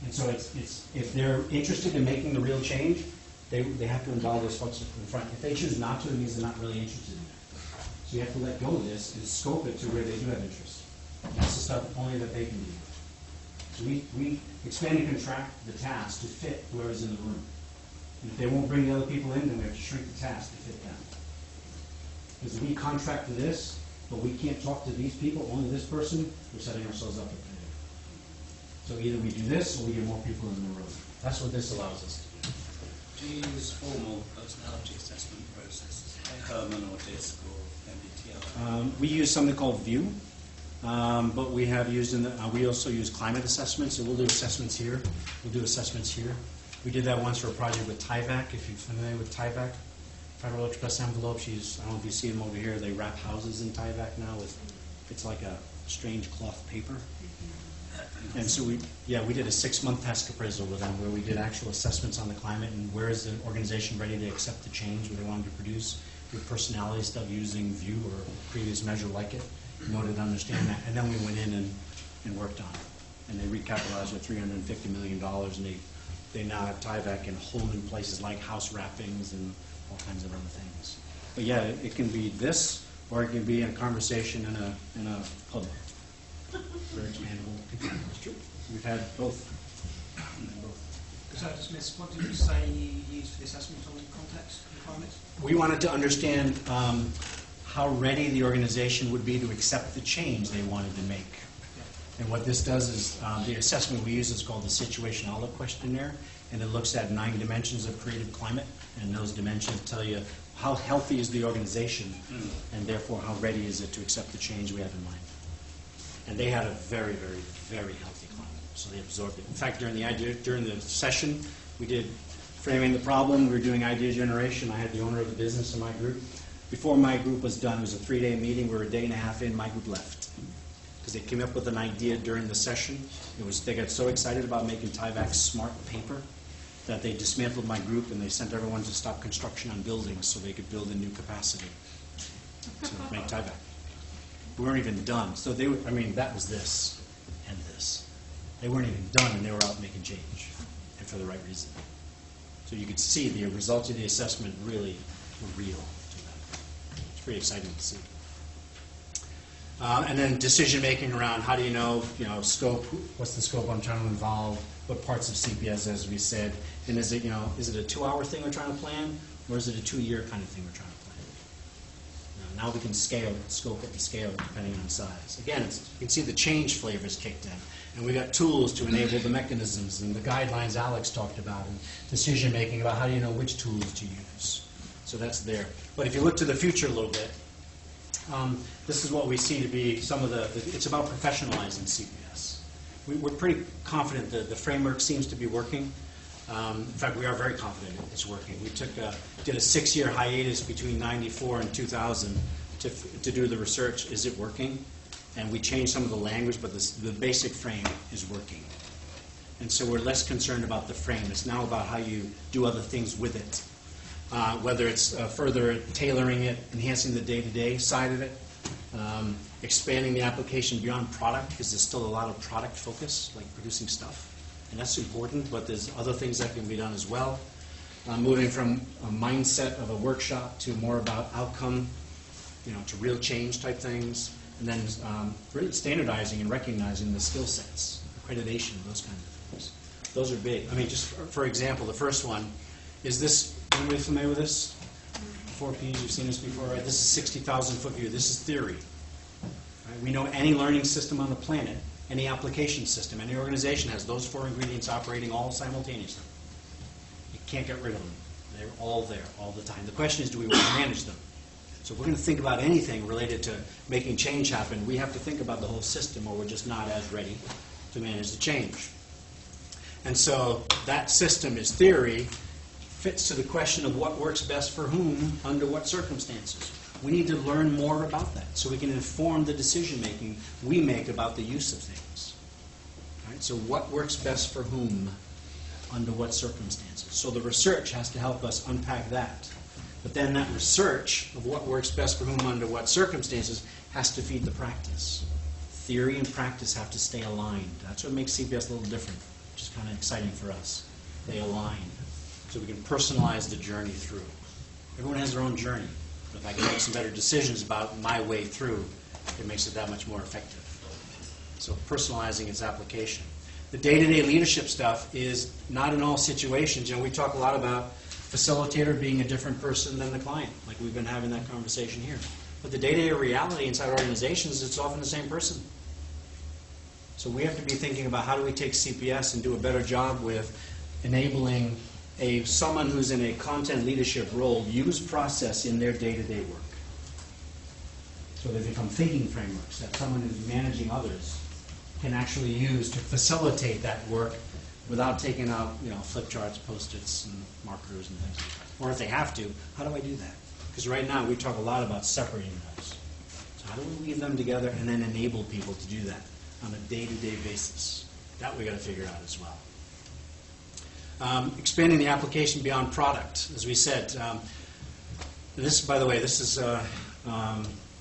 And so it's if they're interested in making the real change, they have to involve those folks in front. If they choose not to, it means they're not really interested in that. So you have to let go of this and scope it to where they do have interest. And that's the stuff only that they can do. So we expand and contract the task to fit whoever's in the room. And if they won't bring the other people in, then we have to shrink the task to fit them. Because if we contract to this, but we can't talk to these people, only this person, we're setting ourselves up for failure. So either we do this or we get more people in the room. That's what this allows us to do. Do you use formal personality assessment processes, like Herman or DISC or MBTI? We use something called VIEW, but we have used we also use climate assessments. So we'll do assessments here. We'll do assessments here. We did that once for a project with TIVAC, if you're familiar with TIVAC. Federal Express Envelopes, I don't know if you see them over here, they wrap houses in TIVAC now with, it's like a strange cloth paper. And so we did a 6-month task appraisal with them where we did actual assessments on the climate and where is the organization ready to accept the change where they wanted to produce, your personality stuff using VIEW or a previous measure like it in order to understand that. And then we went in and worked on it. And they recapitalized with $350 million and they now have TIVAC in whole new places like house wrappings and all kinds of other things. But yeah, it can be this, or it can be in a conversation in a pub. Very expandable. It's true. We've had both. Because I just missed, what did you say you used for the assessment on context requirements? We wanted to understand how ready the organization would be to accept the change they wanted to make. And what this does is, the assessment we use is called the Situation Outlook Questionnaire, and it looks at 9 dimensions of creative climate, and those dimensions tell you how healthy is the organization, and therefore how ready is it to accept the change we have in mind. And they had a very, very, very healthy climate, so they absorbed it. In fact, during the session, we did framing the problem, we were doing idea generation. I had the owner of the business in my group. Before my group was done, it was a 3-day meeting, we were a day and a half in, my group left. Because they came up with an idea during the session. They got so excited about making TIVAC smart paper that they dismantled my group and they sent everyone to stop construction on buildings so they could build a new capacity to make TIVAC. We weren't even done. So that was this and this. They weren't even done and they were out making change, and for the right reason. So you could see the results of the assessment really were real to them. It's pretty exciting to see. And then decision making around how do you know, scope, what's the scope I'm trying to involve, what parts of CPS, as we said, and is it, is it a 2-hour thing we're trying to plan, or is it a 2-year kind of thing we're trying to plan? Now we can scale it, scope it, and scale it depending on size. Again, you can see the change flavors kicked in, and we got tools to enable the mechanisms and the guidelines Alex talked about, and decision making about how do you know which tools to use. So that's there. But if you look to the future a little bit, this is what we see to be some of it's about professionalizing CPS. We're pretty confident that the framework seems to be working. In fact, we are very confident it's working. We did a 6-year hiatus between 94 and 2000 to do the research. Is it working? And we changed some of the language, but the basic frame is working. And so we're less concerned about the frame. It's now about how you do other things with it. Whether it's further tailoring it, enhancing the day-to-day side of it, expanding the application beyond product, because there's still a lot of product focus, like producing stuff. And that's important, but there's other things that can be done as well. Moving from a mindset of a workshop to more about outcome, to real change type things. And then really standardizing and recognizing the skill sets, accreditation, those kinds of things. Those are big. I mean, just for example, the first one is this. Anybody familiar with this? 4 Ps, you've seen this before, right? This is 60,000 foot view. This is theory. Right? We know any learning system on the planet, any application system, any organization has those 4 ingredients operating all simultaneously. You can't get rid of them. They're all there all the time. The question is, do we want to manage them? So if we're going to think about anything related to making change happen, we have to think about the whole system, or we're just not as ready to manage the change. And so that system is theory, fits to the question of what works best for whom, under what circumstances. We need to learn more about that so we can inform the decision-making we make about the use of things. Right? So what works best for whom, under what circumstances. So the research has to help us unpack that. But then that research of what works best for whom, under what circumstances, has to feed the practice. Theory and practice have to stay aligned. That's what makes CPS a little different, which is kind of exciting for us. They align. So we can personalize the journey through. Everyone has their own journey. If I can make some better decisions about my way through, it makes it that much more effective. So personalizing its application. The day-to-day leadership stuff is not in all situations. We talk a lot about facilitator being a different person than the client, like we've been having that conversation here. But the day-to-day reality inside organizations, it's often the same person. So we have to be thinking about how do we take CPS and do a better job with enabling someone who's in a content leadership role use process in their day-to-day work. So they become thinking frameworks that someone who's managing others can actually use to facilitate that work without taking out flip charts, Post-its, and markers and things like that. Or if they have to, how do I do that? Because right now we talk a lot about separating those. So how do we weave them together and then enable people to do that on a day-to-day basis? That we got to figure out as well. Expanding the application beyond product, as we said. This, by the way, this is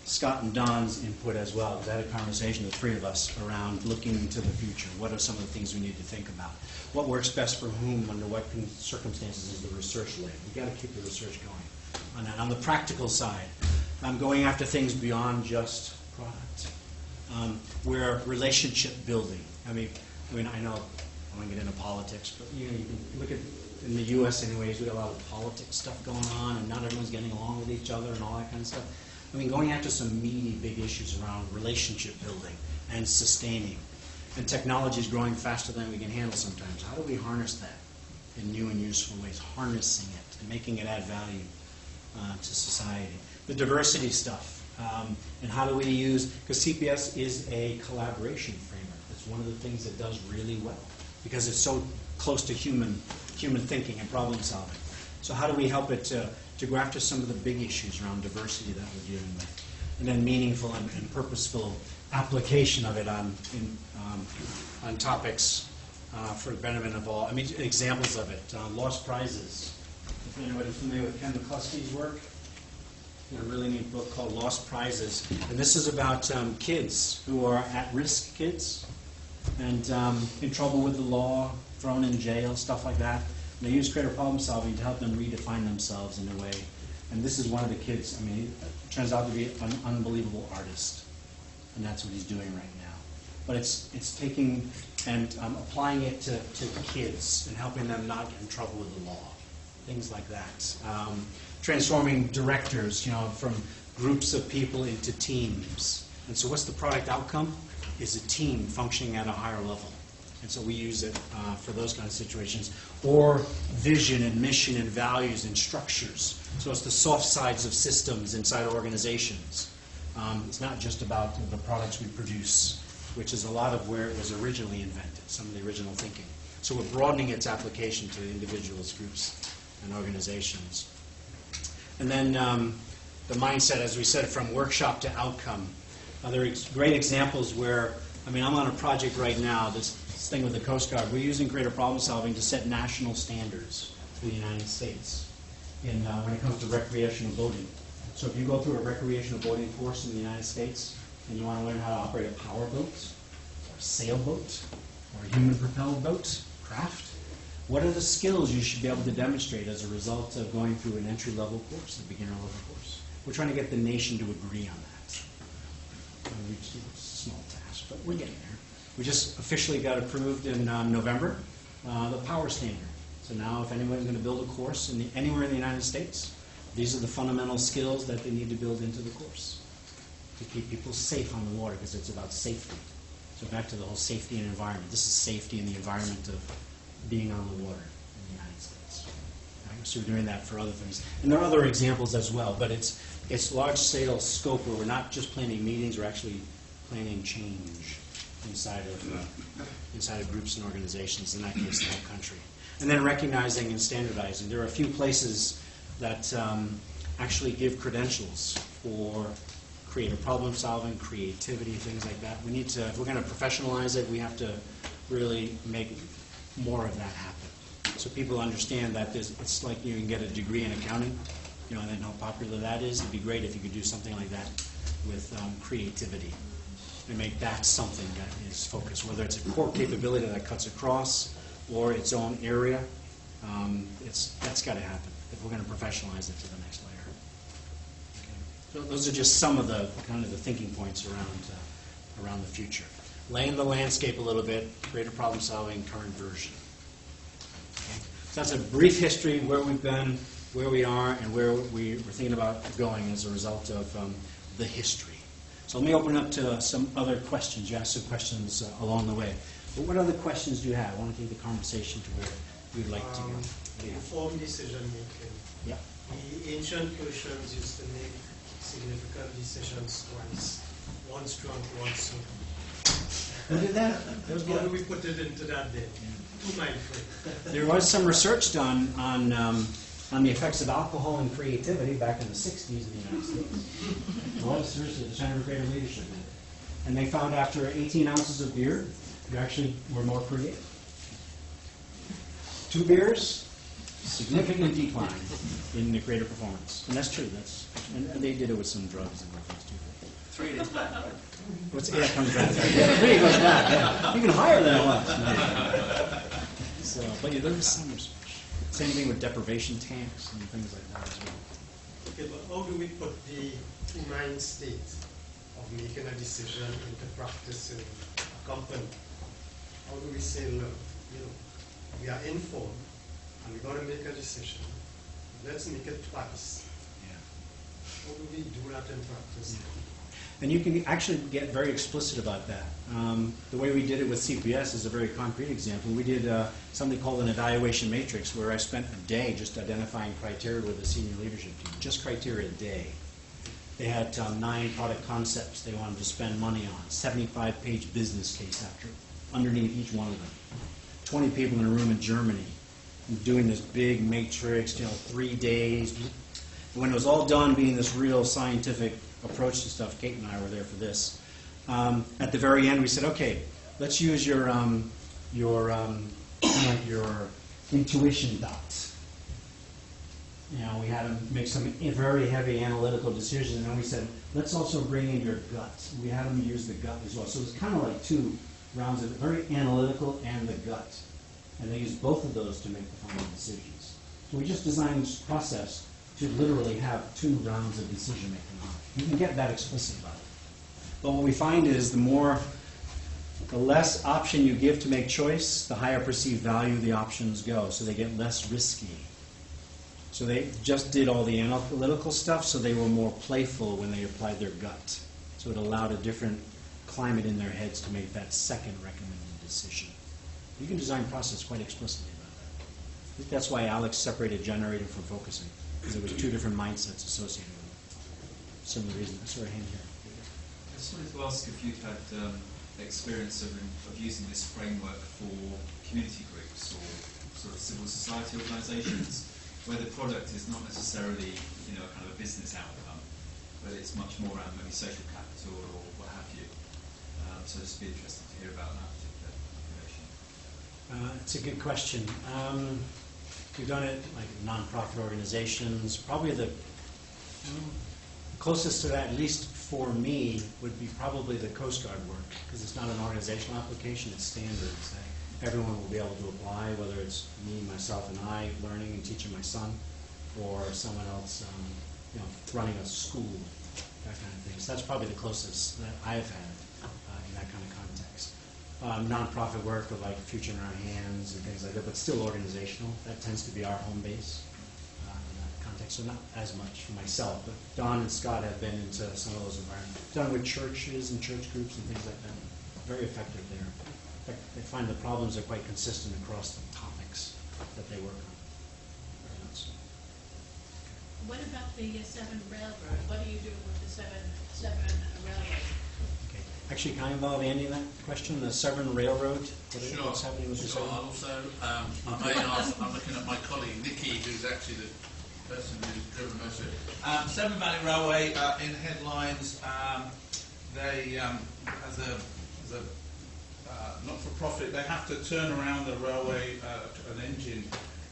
Scott and Don's input as well. I had a conversation with 3 of us around looking into the future. What are some of the things we need to think about? What works best for whom, under what circumstances is the research led? We've got to keep the research going. On the practical side, I'm going after things beyond just product. We're relationship building. I mean, I know I want to get into politics, but you can look at, in the U.S. anyways, we got a lot of politics stuff going on, and not everyone's getting along with each other and all that kind of stuff. I mean, going after some meaty, big issues around relationship building and sustaining. And technology is growing faster than we can handle sometimes. How do we harness that in new and useful ways? Harnessing it and making it add value to society. The diversity stuff. And how do we use, because CPS is a collaboration framework. That's one of the things it does really well, because it's so close to human thinking and problem solving. So how do we help it to go after some of the big issues around diversity that we're dealing with, and then meaningful and purposeful application of it on topics for the benefit of all. I mean, examples of it. Lost prizes. If anybody's familiar with Ken McCluskey's work, a really neat book called Lost Prizes. And this is about kids who are at-risk kids and in trouble with the law, thrown in jail, stuff like that. And they use creative problem solving to help them redefine themselves in a way. And this is one of the kids, I mean, he turns out to be an unbelievable artist. and that's what he's doing right now. But it's taking and applying it to kids and helping them not get in trouble with the law, things like that. Transforming directors, from groups of people into teams. And so what's the product outcome? Is a team functioning at a higher level. And so we use it for those kind of situations. Or vision and mission and values and structures. So it's the soft sides of systems inside organizations. It's not just about the products we produce, which is a lot of where it was originally invented, some of the original thinking. So we're broadening its application to individuals, groups, and organizations. And then the mindset, as we said, from workshop to outcome. There are great examples where, I'm on a project right now, this thing with the Coast Guard. We're using creative problem solving to set national standards for the United States when it comes to recreational boating. So if you go through a recreational boating course in the United States and you want to learn how to operate a power boat, or a sailboat, or a human-propelled boat, craft, what are the skills you should be able to demonstrate as a result of going through an entry-level course, a beginner-level course? We're trying to get the nation to agree on that. It's a small task, but we're getting there. We just officially got approved in November, the power standard. So now if anyone's going to build a course anywhere in the United States, these are the fundamental skills that they need to build into the course to keep people safe on the water, because it's about safety. So back to the whole safety and environment. This is safety in the environment of being on the water in the United States. Right? So we're doing that for other things. And there are other examples as well, but it's large-scale scope where we're not just planning meetings, we're actually planning change inside of groups and organizations, in that case the whole country. And then recognizing and standardizing. There are a few places that actually give credentials for creative problem solving, creativity, things like that. We need to, if we're going to professionalize it, we have to really make more of that happen. So people understand that it's like you can get a degree in accounting, and then how popular that is. It'd be great if you could do something like that with creativity and make that something that is focused, whether it's a core capability that cuts across or its own area. That's got to happen if we're going to professionalize it to the next layer. So those are just some of the kind of the thinking points around the future. Laying the landscape a little bit, creative problem solving, current version. Okay. So that's a brief history where we've been, where we are, and where we're thinking about going as a result of the history. So let me open up to some other questions. You asked some questions along the way. But what other questions do you have? I want to take the conversation to where you'd like to go. Informed decision making. Yeah. The ancient Persians used to make significant decisions twice. Once drunk, once sober. Who did that? How do we put it into that day? Too mindful. There was some research done on the effects of alcohol and creativity back in the 60s in the United States. Well, seriously, the Center for Creative Leadership. And they found after 18 ounces of beer, you actually were more creative. 2 beers, significant decline in the creative performance. And that's true. And they did it with some drugs and things too. 3 days back. That comes back. 3 goes back. Yeah. Even higher than it was. So, but yeah, there was some research. Same thing with deprivation tanks and things like that as well. Okay, but how do we put the mind state of making a decision into practice in a company? How do we say, look, we are informed and we're going to make a decision. Let's make it twice. Yeah. How do we do that in practice? Yeah. And you can actually get very explicit about that. The way we did it with CPS is a very concrete example. We did something called an evaluation matrix where I spent a day just identifying criteria with the senior leadership team, just criteria a day. They had 9 product concepts they wanted to spend money on, 75-page business case underneath each one of them. 20 people in a room in Germany doing this big matrix, 3 days. When it was all done, being this real scientific approach to stuff, Kate and I were there for this. At the very end, we said, okay, let's use your intuition dots. We had them make some very heavy analytical decisions, and then we said, let's also bring in your gut. We had them use the gut as well. So it was kind of like 2 rounds of very analytical and the gut. And they used both of those to make the final decisions. So we just designed this process to literally have 2 rounds of decision making on it. You can get that explicit about it. But what we find is the less option you give to make choice, the higher perceived value the options go, so they get less risky. So they just did all the analytical stuff, so they were more playful when they applied their gut. So it allowed a different climate in their heads to make that second recommended decision. You can design process quite explicitly about that. I think that's why Alex separated generating from focusing, because there was two different mindsets associated with it. Similar reason. I saw a hand here. I just wanted to ask if you'd had experience of using this framework for community groups or sort of civil society organisations, where the product is not necessarily, you know, kind of a business outcome, but it's much more around maybe social capital or what have you. So just be interested to hear about that particular information. It's a good question. We've done it like nonprofit organizations. Probably the closest to that, at least for me, would be probably the Coast Guard work, because it's not an organizational application, it's standards. Everyone will be able to apply, whether it's me, myself, and I learning and teaching my son, or someone else you know, running a school, that kind of thing. So that's probably the closest that I've had in that kind of context. Nonprofit work with like Future in Our Hands and things like that, but still organizational. That tends to be our home base in that context. So not as much for myself, but Don and Scott have been into some of those environments. Done with churches and church groups and things like that. Very effective there. In fact, they find the problems are quite consistent across the topics that they work on. Very much so. What about the 7 Railroad? What do you do with the 7 Railroad? Okay. Actually, can I involve Andy in that question? The Severn Railroad? What's happening with the Sure. Severn? Also, I may ask, I'm looking at my colleague Nikki, who's actually the person who's driven most of it. Severn Valley Railway, in headlines, they, as a not-for-profit, they have to turn around the railway, an engine,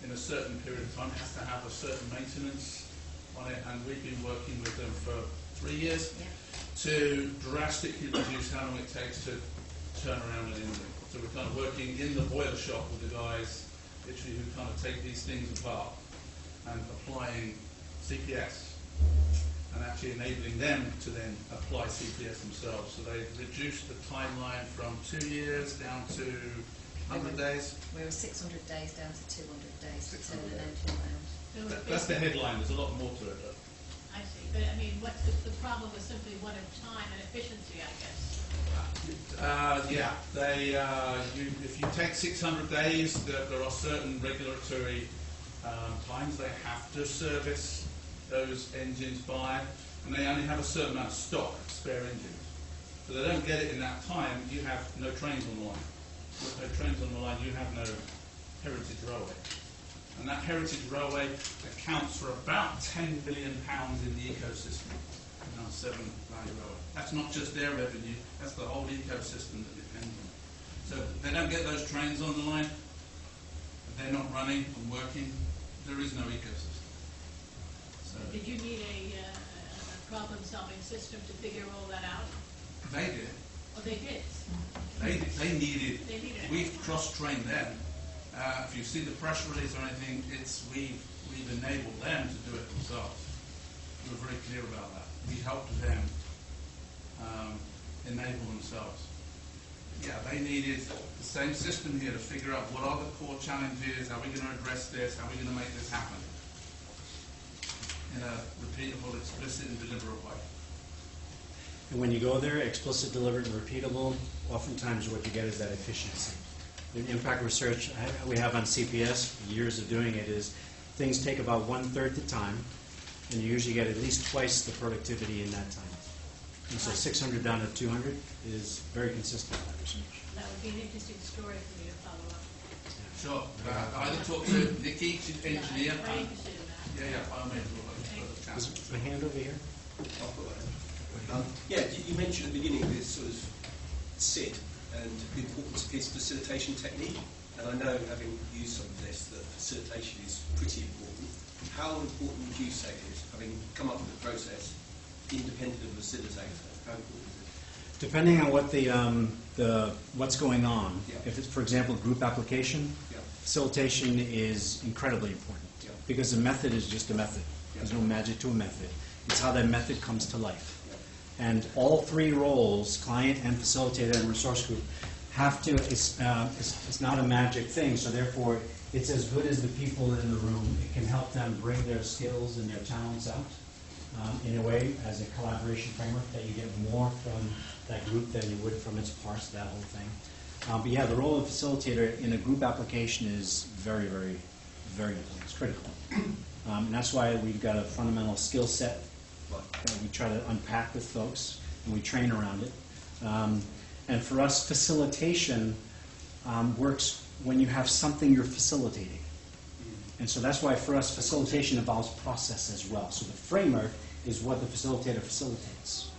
in a certain period of time. It has to have a certain maintenance on it, and we've been working with them for 3 years to drastically reduce how long it takes to turn around an engine. So we're kind of working in the boiler shop with the guys, literally, who kind of take these things apart and applying CPS and actually enabling them to then apply CPS themselves. So they've reduced the timeline from 2 years down to 100 days. We were 600 days down to 200 days to turn an engine around. That's the headline. There's a lot more to it, though. I see. But I mean, what's the problem with simply one at a time and efficiency, I guess? Yeah. If you take 600 days, there are certain regulatory times they have to service those engines by, and they only have a certain amount of stock, spare engines. So they don't get it in that time, you have no trains on the line. With no trains on the line, you have no heritage railway. And that heritage railway accounts for about £10 billion in the ecosystem, around Severn Valley Railway. That's not just their revenue, that's the whole ecosystem that depends on it. So they don't get those trains on the line, they're not running and working, there is no ecosystem. So did you need a problem-solving system to figure all that out? they did. Oh, they did? They needed. They needed it. We've cross-trained them. If you see the press release or anything, we've enabled them to do it themselves. We were very clear about that. We helped them enable themselves. Yeah, they needed the same system here to figure out what are the core challenges, how are we going to address this, how are we going to make this happen in a repeatable, explicit, and deliberate way. And when you go there, explicit, deliberate, and repeatable, oftentimes what you get is that efficiency. The impact research we have on CPS, years of doing it, is things take about 1/3 the time, and you usually get at least twice the productivity in that time. And so 600 down to 200 is very consistent with that research. That would be an interesting story for me to follow up. Sure. Either talk to Nikki, she's an engineer. I'm very interested in that. Yeah, by all means. There's a hand over here. Yeah, you mentioned at the beginning this sort of SID and the importance of his facilitation technique. And I know, having used some of this, that facilitation is pretty important. How important would you say it is, having come up with the process, independent of the facilitator? How important is it? Depending on what what's going on. Yeah. If it's, for example, group application, Yeah. facilitation is incredibly important. Yeah. Because a method is just a method. Yeah. There's no magic to a method. It's how that method comes to life. Yeah. And all three roles, client and facilitator and resource group, have to, it's not a magic thing, so therefore it's as good as the people in the room. It can help them bring their skills and their talents out in a way as a collaboration framework that you get more from that group than you would from its parts, that whole thing. But yeah, the role of facilitator in a group application is very, very, very important. It's critical. And that's why we've got a fundamental skill set that we try to unpack with folks, and we train around it. And for us, facilitation works when you have something you're facilitating. And so that's why for us, facilitation involves process as well. So the framework is what the facilitator facilitates.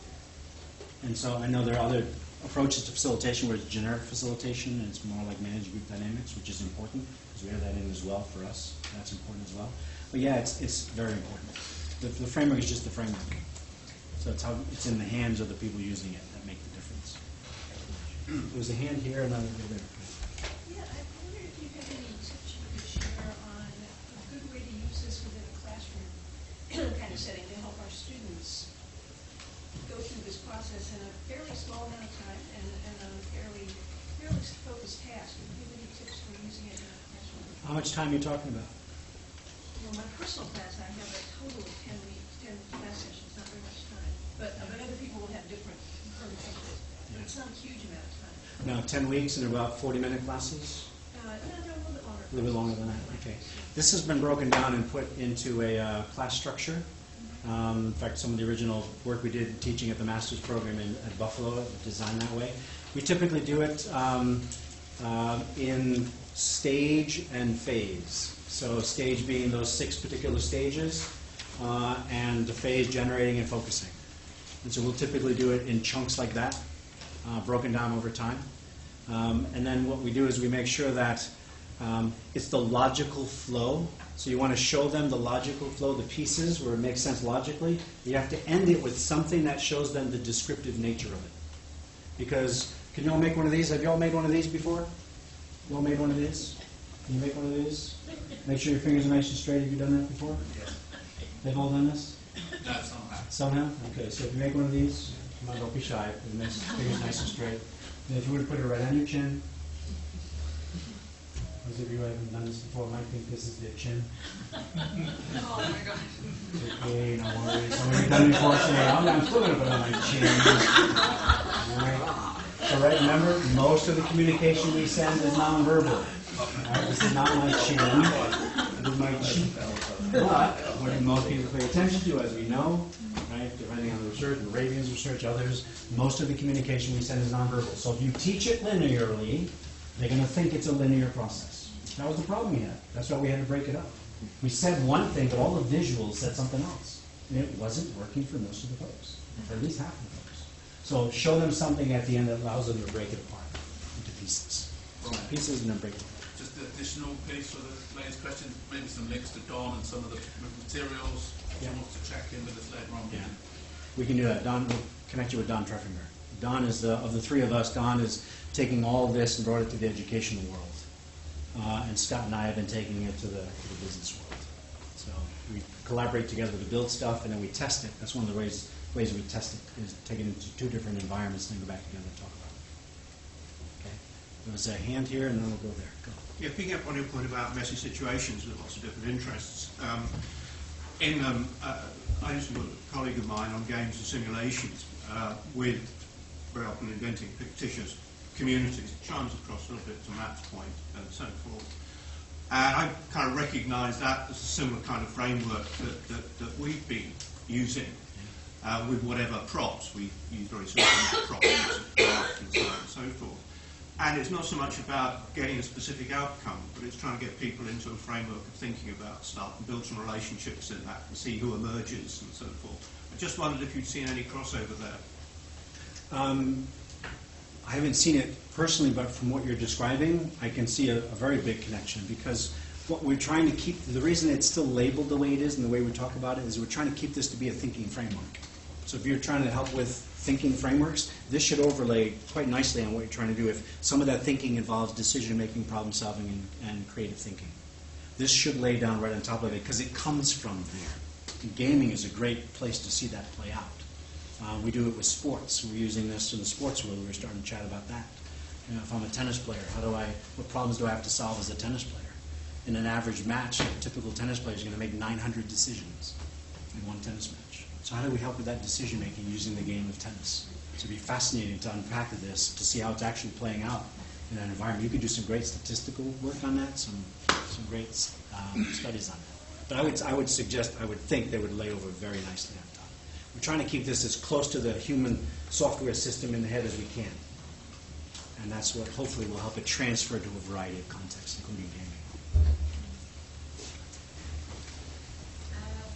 And so I know there are other approaches to facilitation where it's generic facilitation, and it's more like managed group dynamics, which is important, because we have that in as well for us. That's important as well. But yeah, it's very important. The framework is just the framework. So it's in the hands of the people using it that make the difference. There was a hand here and another there. Yeah, I wonder if you have any tips you could share on a good way to use this within a classroom kind of setting to help our students go through this process in a fairly small amount of time and a fairly focused task. Do you have any tips for using it in a classroom? How much time are you talking about? Well, my personal class, I have a total of 10 class sessions, not very much time. But other people will have different approaches. But it's not a huge amount of time. Now, 10 weeks and about 40-minute classes? No, a little bit longer. A little bit longer than that, okay. This has been broken down and put into a class structure. In fact, some of the original work we did teaching at the master's program at Buffalo, designed that way. We typically do it in stage and phase. So stage being those 6 particular stages, and the phase generating and focusing. And so we'll typically do it in chunks like that, broken down over time. And then what we do is we make sure that it's the logical flow. So you want to show them the logical flow, the pieces where it makes sense logically. You have to end it with something that shows them the descriptive nature of it. Because, can you all make one of these? Have you all made one of these before? You all made one of these? Can you make one of these? Make sure your fingers are nice and straight. Have you done that before? Yes. They've all done this? No, somehow. Somehow? Okay, so if you make one of these, come on, don't be shy. Put the fingers nice and straight. And if you were to put it right on your chin, those of you who haven't done this before might think this is their chin. Oh my gosh. Okay, no worries. Some of you have done it before, say, I'm still going to put it on my chin. All right. So right, remember, most of the communication we send is nonverbal. All right, this is not my chin. It is my cheek. But what most people pay attention to, as we know, right, depending on the research, Moravian's research, others, most of the communication we send is nonverbal. So if you teach it linearly, they're going to think it's a linear process. That was the problem we had. That's why we had to break it up. We said one thing, but all the visuals said something else. And it wasn't working for most of the folks, or at least half of the folks. So show them something at the end that allows them to break it apart into pieces. Pieces and then break it apart. Just the additional piece for the lady's question, maybe some links to Don and some of the materials. Yeah. Someone to check in with us later on. Yeah, we can do that. Don, we'll connect you with Don Treffinger. Don is, of the three of us, Don is taking all of this and brought it to the educational world. And Scott and I have been taking it to the business world. So we collaborate together to build stuff, and then we test it. That's one of the ways we test it, is take it into 2 different environments and then go back together and talk about it. Okay? There was a hand here, and then we'll go there. Go. Yeah, picking up on your point about messy situations with lots of different interests. I used to work with a colleague of mine on games and simulations with very often inventing fictitious communities. It chimes across a little bit to Matt's point and so forth. And I kind of recognise that as a similar kind of framework that we've been using with whatever props. We use very simple props and so on and so forth. And it's not so much about getting a specific outcome, but it's trying to get people into a framework of thinking about stuff and build some relationships in that and see who emerges and so forth. I just wondered if you'd seen any crossover there. I haven't seen it personally, but from what you're describing, I can see a very big connection, because what we're trying to keep, the reason it's still labeled the way it is and the way we talk about it is we're trying to keep this to be a thinking framework. So if you're trying to help with thinking frameworks, this should overlay quite nicely on what you're trying to do if some of that thinking involves decision-making, problem-solving, and creative thinking. This should lay down right on top of it because it comes from there. And gaming is a great place to see that play out. We do it with sports. We're using this in the sports world. We're starting to chat about that. You know, if I'm a tennis player, what problems do I have to solve as a tennis player? In an average match, a typical tennis player is going to make 900 decisions in one tennis match. So how do we help with that decision making using the game of tennis? So it'd be fascinating to unpack this, to see how it's actually playing out in that environment. You could do some great statistical work on that, some great studies on that. But I would think they would lay over very nicely on top. We're trying to keep this as close to the human software system in the head as we can. And that's what hopefully will help it transfer to a variety of contexts, including gaming.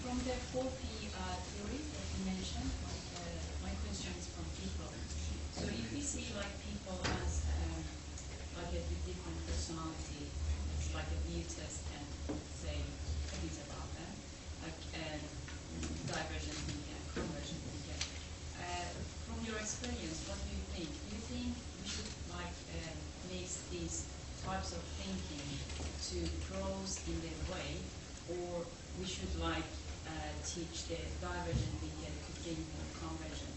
From the 4P theory that you mentioned, my question is from people. So if we see like people as like a different personality, it's like a view test and say things about them, like divergent thinking and convergent thinking. From your experience, what do you think? Do you think we should like mix these types of thinking to grows in their way, or we should like teach the divergent thinking to think more convergent?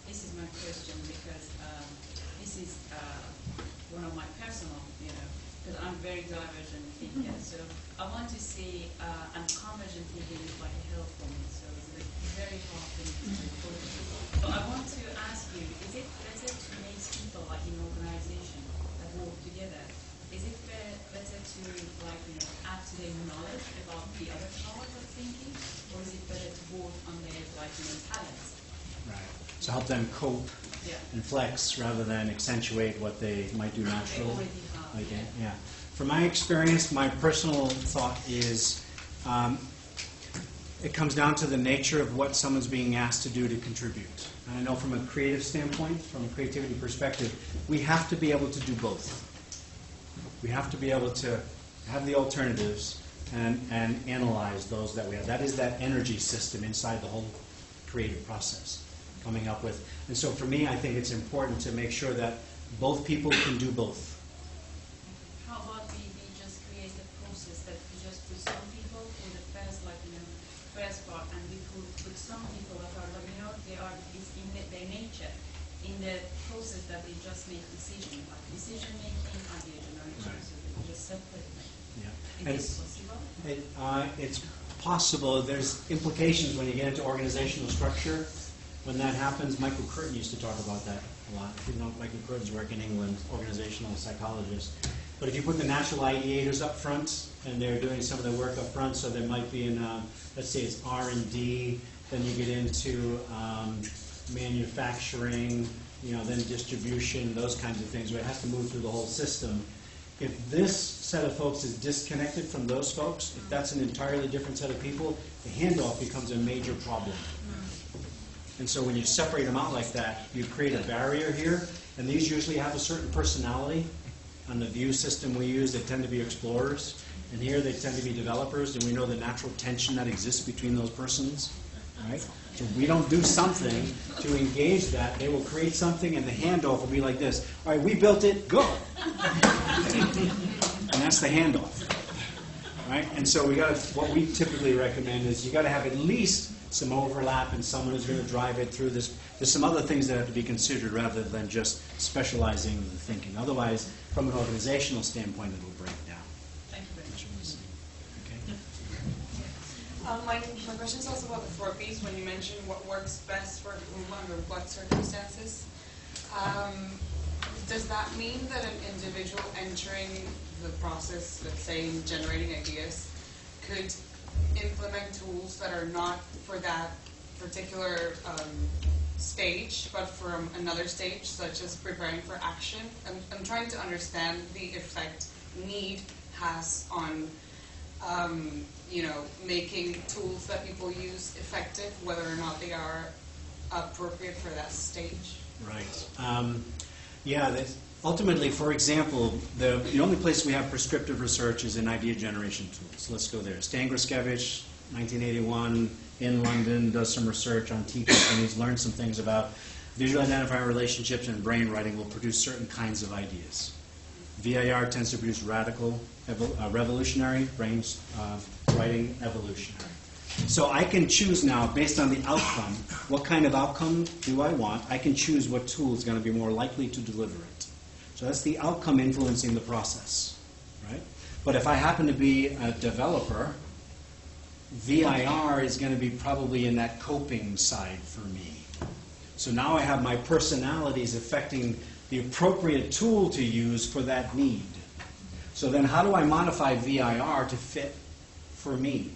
This is my question because this is one of my personal, because I'm very divergent thinker. So I want to see, and convergent thinking is like help for me. So it's like very hard for me to focus. So I want to ask you, is it better to mix people like in organization that work together? Is it better to like add to their knowledge about the other powers of thinking, or is it better to work on their like talents? Right. So help them cope and flex rather than accentuate what they might do naturally. Yeah. From my experience, my personal thought is it comes down to the nature of what someone's being asked to do to contribute. And I know from a creative standpoint, from a creativity perspective, we have to be able to do both. We have to be able to have the alternatives and analyze those that we have. That is that energy system inside the whole creative process, coming up with. And so for me, I think it's important to make sure that both people can do both. How about we just create a process that we just put some people for the first, first part, and we put some people that are, they are in their nature, in the process that they just make decision making, idea generation, so they just separate them. Yeah. Is this possible? It's possible. There's implications when you get into organizational structure. When that happens, Michael Curtin used to talk about that a lot. If you know Michael Curtin's work in England, organizational psychologist. But if you put the natural ideators up front, and they're doing some of the work up front, so there might be in, let's say it's R&D, then you get into manufacturing, then distribution, those kinds of things, where it has to move through the whole system. If this set of folks is disconnected from those folks, if that's an entirely different set of people, the handoff becomes a major problem. And so when you separate them out like that, you create a barrier here, and these usually have a certain personality. On the view system we use, they tend to be explorers, and here they tend to be developers, and we know the natural tension that exists between those persons. Right? So if we don't do something to engage that, they will create something, and the handoff will be like this. All right, we built it, go! And that's the handoff. Right? And so what we typically recommend is you got to have at least some overlap and someone who's going to drive it through this. There's some other things that have to be considered rather than just specializing the thinking. Otherwise, from an organizational standpoint, it will break down. Thank you very much. Okay. My question is also about the 4 Ps when you mentioned what works best for whom under what circumstances. Does that mean that an individual entering the process, let's say in generating ideas, could implement tools that are not for that particular stage, but from another stage, such as preparing for action? I'm trying to understand the effect need has on, making tools that people use effective, whether or not they are appropriate for that stage. Right. Ultimately, for example, the only place we have prescriptive research is in idea generation tools. Let's go there. Stan Gruszkiewicz, 1981, in London, does some research on teachers, and he's learned some things about visual identifier relationships and brain writing will produce certain kinds of ideas. VIR tends to produce radical, revolutionary, brains writing evolutionary. So I can choose now, based on the outcome, what kind of outcome do I want. I can choose what tool is going to be more likely to deliver it. So that's the outcome influencing the process, right? But if I happen to be a developer, VIR is going to be probably in that coping side for me. So now I have my personalities affecting the appropriate tool to use for that need. So then how do I modify VIR to fit for me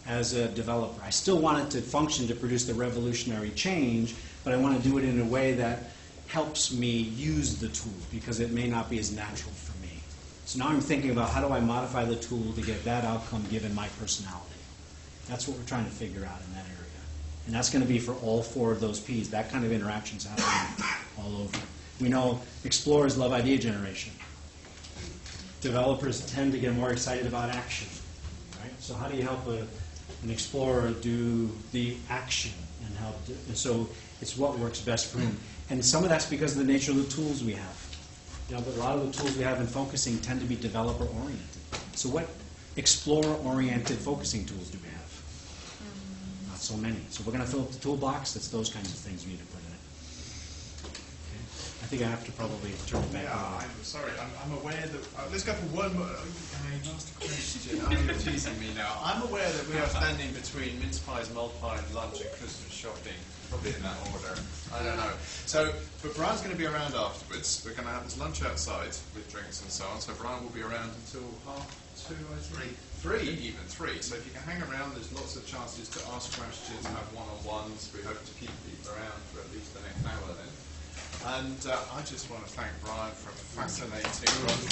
as a developer? I still want it to function to produce the revolutionary change, but I want to do it in a way that helps me use the tool because it may not be as natural for me. So now I'm thinking about how do I modify the tool to get that outcome given my personality. That's what we're trying to figure out in that area. And that's going to be for all 4 of those P's. That kind of interaction's happening all over. We know explorers love idea generation. Developers tend to get more excited about action. Right? So how do you help an explorer do the action and help? And so it's what works best for him. And some of that's because of the nature of the tools we have. You know, but a lot of the tools we have in focusing tend to be developer-oriented. So what explorer-oriented focusing tools do we have? Not so many. So we're going to fill up the toolbox. That's those kinds of things we need to put in it. Okay. I think I have to probably turn it back over. I'm sorry. I'm aware that... let's go for one more... I asked a question. You're teasing me now. I'm aware that we are standing between mince pies, mulled pie, and lunch and Christmas shopping. Probably in that order. I don't know. So, but Brian's going to be around afterwards. We're going to have this lunch outside with drinks and so on. So Brian will be around until 2:30, even 3. So if you can hang around, there's lots of chances to ask questions, have one-on-ones. We hope to keep people around for at least the next hour then. And I just want to thank Brian for a fascinating run.